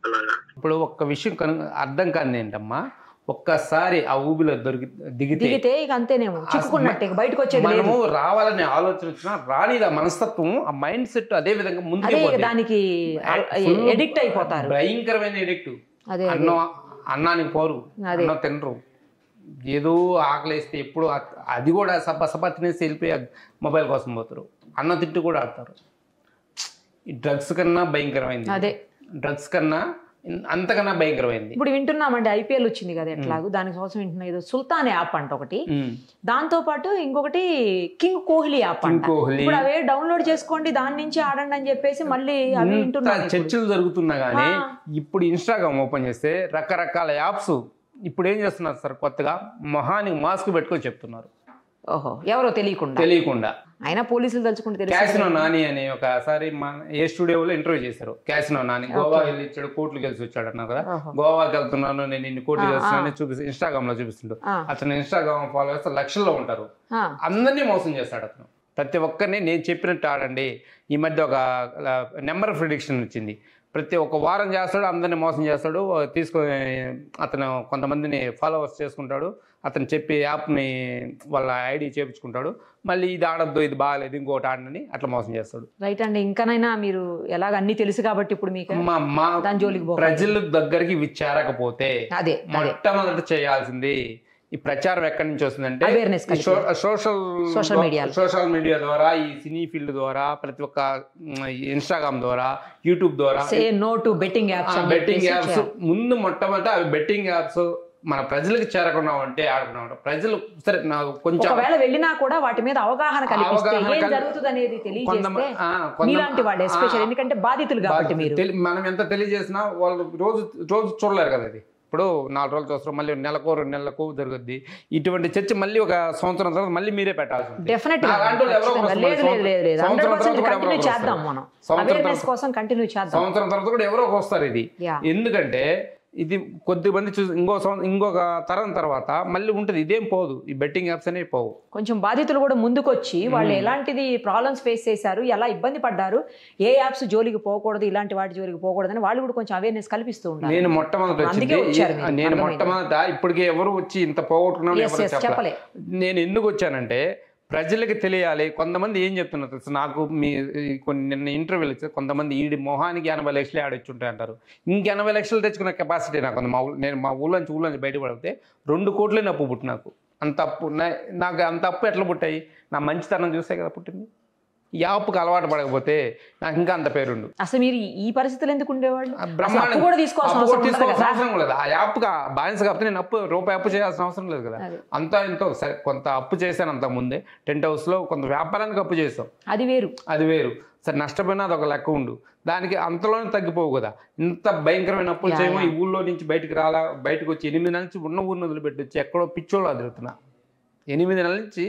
అలాగా ఇప్పుడు ఒక్క విషయం అర్థం కాదు ఏంటమ్మా, ఒక్కసారి ఆ ఊబిలో దిగితే ఇక అంతేనేమో చిక్కుకున్నట్టే బయటకు వచ్చేది. మనము రావాలనే ఆలోచన వచ్చినా రానిదా మనస్తత్వం, ఆ మైండ్ సెట్ అదే విధంగా ముందుకు దానికి ఎడిక్ట్ అయిపోతారు, భయంకరమైన ఎడిక్ట్. అన్నానికి పోరు, అన్నం తినరు, ఏదో ఆకలేస్తే ఎప్పుడు అది కూడా సప తినేసి వెళ్ళిపోయి మొబైల్ కోసం పోతారు, అన్నం తింటూ కూడా ఆడతారు. ఈ డ్రగ్స్ కన్నా భయంకరమైంది, అదే డ్రగ్స్ కన్నా అంతకన్నా భయంకరమైంది. ఇప్పుడు వింటున్నామండి, ఐపీఎల్ వచ్చింది కదా ఎట్లాగో, దానికోసం వింటున్నా. ఏదో సుల్తాన్ యాప్ అంట ఒకటి, దాంతో పాటు ఇంకొకటి కింగ్ కోహ్లీ యాప్ అంట. ఇప్పుడు అవే డౌన్లోడ్ చేసుకోండి, దాని నుంచి ఆడండి అని చెప్పేసి మళ్ళీ అవి వింటున్నారు. చర్చలు జరుగుతున్నా కానీ ఇప్పుడు ఇన్స్టాగ్రామ్ ఓపెన్ చేస్తే రకరకాల యాప్స్ ఇప్పుడు ఏం చేస్తున్నారు సార్, కొత్తగా మొహానికి మాస్క్ పెట్టుకొని చెప్తున్నారు. ఓహో, ఎవరో తెలియకుండా అయినా పోలీసులు తలుచుకుంటే. క్యాసినో నాని అని ఒకసారి ఏ స్టూడియోలో ఇంటర్వ్యూ చేశారు. క్యాసినో నాని గోవా వెళ్ళి ఇచ్చాడు, కోట్లు గెలిచి వచ్చాడు అన్నారు కదా, గోవాకి వెళ్తున్నాను నేను ఇన్ని కోట్లు గెలుస్తున్నాను చూపిస్తే ఇన్స్టాగ్రామ్ లో చూపిస్తుంటాడు. అతను ఇన్స్టాగ్రామ్ ఫాలోవర్స్ లక్షల్లో ఉంటారు, అందరినీ మోసం చేస్తాడు అతను. ప్రతి ఒక్కరిని నేను చెప్పినట్టు ఆడండి. ఈ మధ్య ఒక నెంబర్ ప్రిడిక్షన్ వచ్చింది, ప్రతి ఒక్క వారం చేస్తాడు, అందరినీ మోసం చేస్తాడు, తీసుకొని అతను కొంతమందిని ఫాలోవర్స్ చేసుకుంటాడు, అతను చెప్పి యాప్ని వాళ్ళ ఐడి చేయించుకుంటాడు, మళ్ళీ ఇది ఆడద్దు, ఇది బాగాలేదు, ఇంకోటి ఆడని అట్లా మోసం చేస్తాడు. రైట్ అండి. ఇంకానైనా మీరు ఎలాగ అన్ని తెలుసు కాబట్టి ఇప్పుడు మీకు దాని జోలికి ప్రజల దగ్గరికి ఇవి చేరకపోతే అదే మొట్టమొదట చేయాల్సింది ఈ ప్రచారం ఎక్కడి నుంచి వస్తుందంటే సోషల్ మీడియా ద్వారా, ఈ సినీ ఫీల్డ్ ద్వారా, ప్రతి ఒక్క ఇన్స్టాగ్రామ్ ద్వారా, యూట్యూబ్ ద్వారా. No to betting apps. ముందు మొట్టమొదట అవి బెట్టింగ్ యాప్స్ మన ప్రజలకు చేరకుండా ఉంటే ఆడుకున్నాం ప్రజలు సరే నాకు కొంచెం ఒకవేళ వెళ్ళినా కూడా వాటి మీద అవగాహన కల్పిస్తే ఏం జరుగుతుంది అనేది తెలియజేస్తే మీలాంటి వాళ్ళు ఎస్పెషల్ ఎందుకంటే బాధితులు కాబట్టి మీరు మనం ఎంత తెలియజేసినా వాళ్ళు రోజు చూడలేరు కదా అది. ఇప్పుడు 4 రోజులు చూస్తారు, మళ్ళీ నెలకు 2 నెలలకు జరుగుద్ది. ఇటువంటి చర్చ మళ్ళీ ఒక సంవత్సరం తర్వాత మళ్ళీ మీరే పెట్టాల్సి ఉంటుంది. సంవత్సరం తర్వాత కూడా ఎవరో వస్తారు ఇది. ఎందుకంటే ఇది కొద్దిమంది చూసి ఇంకొక తరం తర్వాత మళ్ళీ ఉంటుంది, ఇదేం పోదు, ఈ బెట్టింగ్ యాప్స్ అనేవి పోవు. కొంచెం బాధితులు కూడా ముందుకొచ్చి వాళ్ళు ఎలాంటిది ప్రాబ్లమ్స్ ఫేస్ చేశారు, ఎలా ఇబ్బంది పడ్డారు, ఏ యాప్స్ జోలికి పోకూడదు, ఇలాంటి వాటి జోలికి పోకూడదని వాళ్ళు కూడా కొంచెం అవేర్నెస్ కల్పిస్తూ ఉంటారు. నేను మొట్టమొదట ఇప్పటికే ఎవరు వచ్చి ఇంత పోగొట్టుకున్నాను చెప్పలే. నేను ఎందుకు వచ్చానంటే ప్రజలకు తెలియాలి. కొంతమంది ఏం చెప్తున్నారు తెలుసు, నాకు నిన్న ఇంటర్వ్యూలు ఇచ్చారు, కొంతమంది ఈడి మొహానికి 80 లక్షలు ఆడొచ్చి ఉంటాయి అంటారు. 80 లక్షలు తెచ్చుకున్న కెపాసిటీ నాకు నేను మా ఊళ్ళోంచి బయటపడితే 2 కోట్లే అప్పు పుట్టి నాకు. అంత అప్పు నాకు అంత అప్పు ఎట్లా పుట్టాయి? నా మంచితనం చూసే కదా పుట్టింది. ఈ యాప్కి అలవాటు పడకపోతే నాకు ఇంకా అంత పేరుండు. అసలు మీరు ఈ పరిస్థితులు ఎందుకు ఉండేవాళ్ళు? బ్రహ్మాండం కూడా తీసుకోవాల్సిన అవసరం లేదు. ఆ యాప్గా బానిస కాకపోతే నేను రూపాయి అప్పు చేయాల్సిన అవసరం లేదు కదా. అంతా ఎంతో సరే కొంత అప్పు చేశాను అంత ముందే. టెంట్ హౌస్లో కొంత వ్యాపారానికి అప్పు చేస్తాం, అది వేరు. సరే నష్టపోయినా అది ఒక లెక్క ఉండు, దానికి అంతలోనే తగ్గిపోవు కదా. ఇంత భయంకరమైన అప్పులు చేయమో ఈ ఊళ్ళో నుంచి బయటకు వచ్చి 8 నెలల నుంచి ఉన్న ఊరిని వదిలిపెట్టి ఎక్కడో పిచ్చోళ్ళు తిరుగుతున్నా. 8 నెలల నుంచి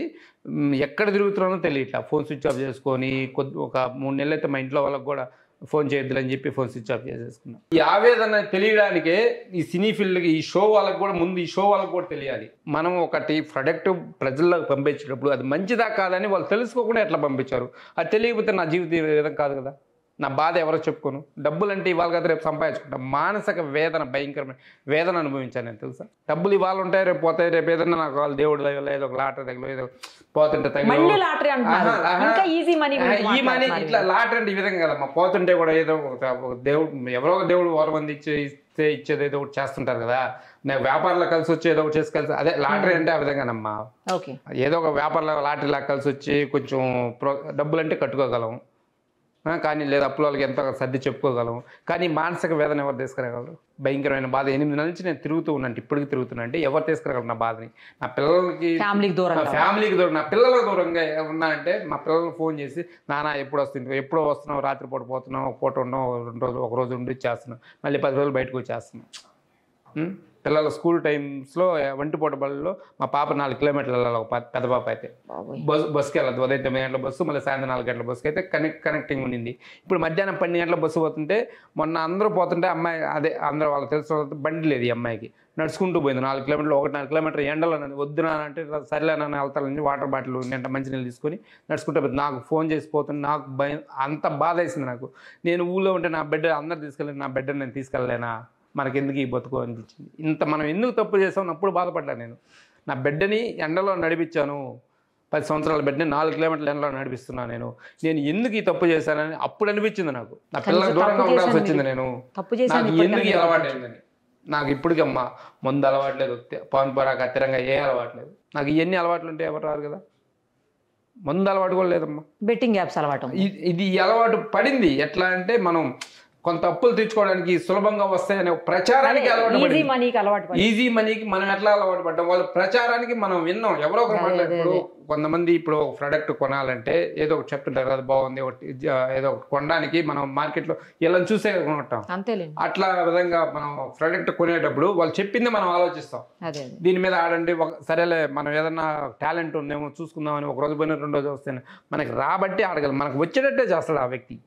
ఎక్కడ తిరుగుతున్నానో తెలియట్లా. ఫోన్ స్విచ్ ఆఫ్ చేసుకొని ఒక 3 నెలలు అయితే మా ఇంట్లో వాళ్ళకి కూడా ఫోన్ చేయొద్దులని చెప్పి ఫోన్ స్విచ్ ఆఫ్ చేసేసుకున్నాం. ఈ ఆవేదన తెలియడానికే ఈ సినీ ఫీల్డ్కి ఈ షో వాళ్ళకి కూడా తెలియాలి. మనం ఒకటి ప్రొడక్ట్ ప్రజల్లోకి పంపించేటప్పుడు అది మంచిదా కాదని వాళ్ళు తెలుసుకోకుండా ఎట్లా పంపించారు, అది తెలియకపోతే నా జీవితం విధం కాదు కదా. నా బాధ ఎవరో చెప్పుకోను. డబ్బులు అంటే ఇవాళ కదా రేపు సంపాదించుకుంటా. మానసిక వేదన, భయంకరమైన వేదన అనుభవించాను నేను తెలుసా. డబ్బులు ఇవాళ ఉంటాయి, రేపు పోతాయి. రేపు ఏదన్నా నాకు వాళ్ళు దేవుడు తగలో, ఏదో ఒక లాటరీ తగలో, ఏదో పోతుంటే తగలో, ఈ మనీ ఇట్లా లాటరీ అంటే ఈ విధంగా కదమ్మా. పోతుంటే కూడా ఏదో ఒక దేవుడు, ఎవరో ఒక దేవుడు వరం అందించి ఇచ్చేది ఏదో ఒకటి చేస్తుంటారు కదా. నాకు వ్యాపారంలో కలిసి వచ్చి ఏదో ఒకటి చేసి అదే లాటరీ అంటే ఆ విధంగానమ్మా. ఏదో ఒక వ్యాపారంలో లాటరీలా కలిసి వచ్చి కొంచెం డబ్బులు అంటే కట్టుకోగలం, కానీ లేదా అప్పుల వాళ్ళకి ఎంతో సర్ది చెప్పుకోగలం. కానీ మానసిక వేదన ఎవరు తీసుకురాగలరు? భయంకరమైన బాధ. 8 నెలల నుంచి నేను తిరుగుతూ ఉన్నాను, ఇప్పటికి తిరుగుతున్నా. అంటే ఎవరు తీసుకురాగలరు నా బాధని? నా పిల్లలకి, ఫ్యామిలీకి దూరం, నా పిల్లలకు దూరంగా ఉన్నా అంటే మా పిల్లలకు ఫోన్ చేసి, నాన్న ఎప్పుడో వస్తున్నావు, రాత్రిపూట పోతున్నావు, ఒక పూట ఉన్నావు, ఒక రోజు ఉండి చేస్తున్నావు, మళ్ళీ 10 రోజులు బయటకు వచ్చేస్తున్నావు. పిల్లల స్కూల్ టైమ్స్లో వంటిపూట బళ్ళలో మా పాప 4 కిలోమీటర్లు వెళ్ళాలి. ఒక పెద్ద పాప అయితే బస్సుకి వెళ్ళదు. ఉదయం 9 గంటల బస్సు, మళ్ళీ సాయంత్రం 4 గంటల బస్సుకి అయితే కనెక్టింగ్ ఉండింది. ఇప్పుడు మధ్యాహ్నం 12 గంటల బస్సు పోతుంటే, మొన్న అందరూ పోతుంటే అమ్మాయి అందరూ వాళ్ళకి తెలిసిన బండి లేదు, ఈ అమ్మాయికి నడుచుకుంటూ పోయింది 4 కిలోమీటర్లు. 1.5 కిలోమీటర్ ఎండలో వద్దునా అంటే సరేలేనని వెళ్తానని వాటర్ బాటిల్ నింట మంచినీళ్ళు తీసుకొని నడుచుకుంటూ పోయింది. నాకు ఫోన్ చేసి పోతుంది. నాకు భయం, అంత బాధ వేసింది నాకు. నేను ఊళ్ళో ఉంటే నా బిడ్డ అందరు తీసుకెళ్ళి, నా బిడ్డను నేను తీసుకెళ్ళలేనా, మనకెందుకు ఈ బతుకు అనిపించింది. ఇంత మనం ఎందుకు తప్పు చేసామని అప్పుడు బాధపడ్డాను నేను. నా బిడ్డని ఎండలో నడిపించాను, 10 సంవత్సరాల బిడ్డని 4 కిలోమీటర్ల ఎండలో నడిపిస్తున్నాను. నేను ఎందుకు ఈ తప్పు చేశానని అప్పుడు అనిపించింది నాకు. నా పిల్లలకు దూరంగా ఉండాల్సి వచ్చింది. నేను నాకు ఎందుకు ఈ అలవాటు అయిందని. నాకు ఇప్పటికమ్మా మందు అలవాట్లేదు, పవన్ పరాక అతిరంగా ఏ అలవాట్లేదు. నాకు ఇవన్నీ అలవాట్లు ఉంటే ఎవరు రారు కదా. మందు అలవాటు కూడా లేదమ్మా, బెట్టింగ్ యాప్స్ అలవాటు. ఇది అలవాటు పడింది. ఎట్లా అంటే మనం కొంత అప్పులు తెచ్చుకోవడానికి సులభంగా వస్తాయనే ప్రచారానికి అలవాటు, ఈజీ మనీకి మనం ఎట్లా అలవాటు పడ్డాం. వాళ్ళ ప్రచారానికి మనం విన్నాం. ఎవరో ఒకరు మాట్లాడు. కొంతమంది ఇప్పుడు ఒక ప్రోడక్ట్ కొనాలంటే ఏదో ఒకటి చెప్తుంటారు, అది బాగుంది, ఏదో ఒకటి కొనడానికి మనం మార్కెట్లో ఇలా చూసే కొంటాం. అట్లా విధంగా మనం ప్రోడక్ట్ కొనేటప్పుడు వాళ్ళు చెప్పింది మనం ఆలోచిస్తాం. దీని మీద ఆడండి, సరేలే మనం ఏదన్నా టాలెంట్ ఉందేమో చూసుకుందామని ఒక రోజు పోయినా 2 రోజు వస్తే మనకి రాబట్టి ఆడగలం. మనకు వచ్చేటట్టే చేస్తాడు ఆ వ్యక్తి.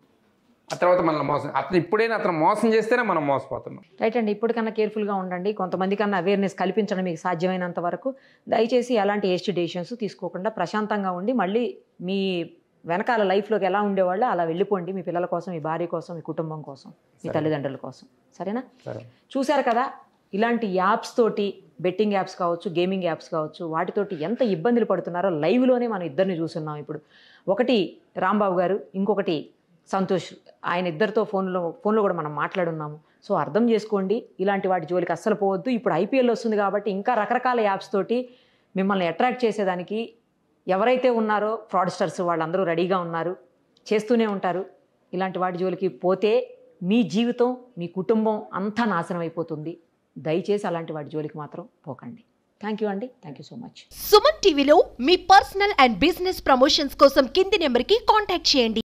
ఆ తర్వాత మనల్ని మోసం, ఇప్పుడైనా అతను మోసం చేస్తేనే మనం మోసపోతున్నాం. రైట్ అండి. ఇప్పటికన్నా కేర్ఫుల్గా ఉండండి. కొంతమంది కన్నా అవేర్నెస్ కల్పించడం మీకు సాధ్యమైనంత వరకు. దయచేసి ఎలాంటి ఏస్ట్ డెసిషన్స్ తీసుకోకుండా ప్రశాంతంగా ఉండి మళ్ళీ మీ వెనకాల లైఫ్లోకి ఎలా ఉండేవాళ్ళు అలా వెళ్ళిపోండి. మీ పిల్లల కోసం, మీ భార్య కోసం, మీ కుటుంబం కోసం, మీ తల్లిదండ్రుల కోసం. సరేనా? చూశారు కదా, ఇలాంటి యాప్స్ తోటి, బెట్టింగ్ యాప్స్ కావచ్చు, గేమింగ్ యాప్స్ కావచ్చు, వాటితోటి ఎంత ఇబ్బందులు పడుతున్నారో లైవ్లోనే మనం ఇద్దరిని చూస్తున్నాం. ఇప్పుడు ఒకటి రాంబాబు గారు, ఇంకొకటి సంతోష్, ఆయన ఇద్దరితో ఫోన్లో కూడా మనం మాట్లాడున్నాము. సో అర్థం చేసుకోండి, ఇలాంటి వాటి జోలికి అస్సలు పోవద్దు. ఇప్పుడు ఐపీఎల్ వస్తుంది కాబట్టి ఇంకా రకరకాల యాప్స్ తోటి మిమ్మల్ని అట్రాక్ట్ చేసేదానికి ఎవరైతే ఉన్నారో ఫ్రాడ్స్టర్స్ వాళ్ళందరూ రెడీగా ఉన్నారు, చేస్తూనే ఉంటారు. ఇలాంటి వాటి జోలికి పోతే మీ జీవితం, మీ కుటుంబం అంతా నాశనం అయిపోతుంది. దయచేసి అలాంటి వాటి జోలికి మాత్రం పోకండి. థ్యాంక్ యూ అండి. Thank you so much. Suman టీవీలో మీ పర్సనల్ అండ్ బిజినెస్ ప్రమోషన్స్ కోసం కింది నెంబర్కి కాంటాక్ట్ చేయండి.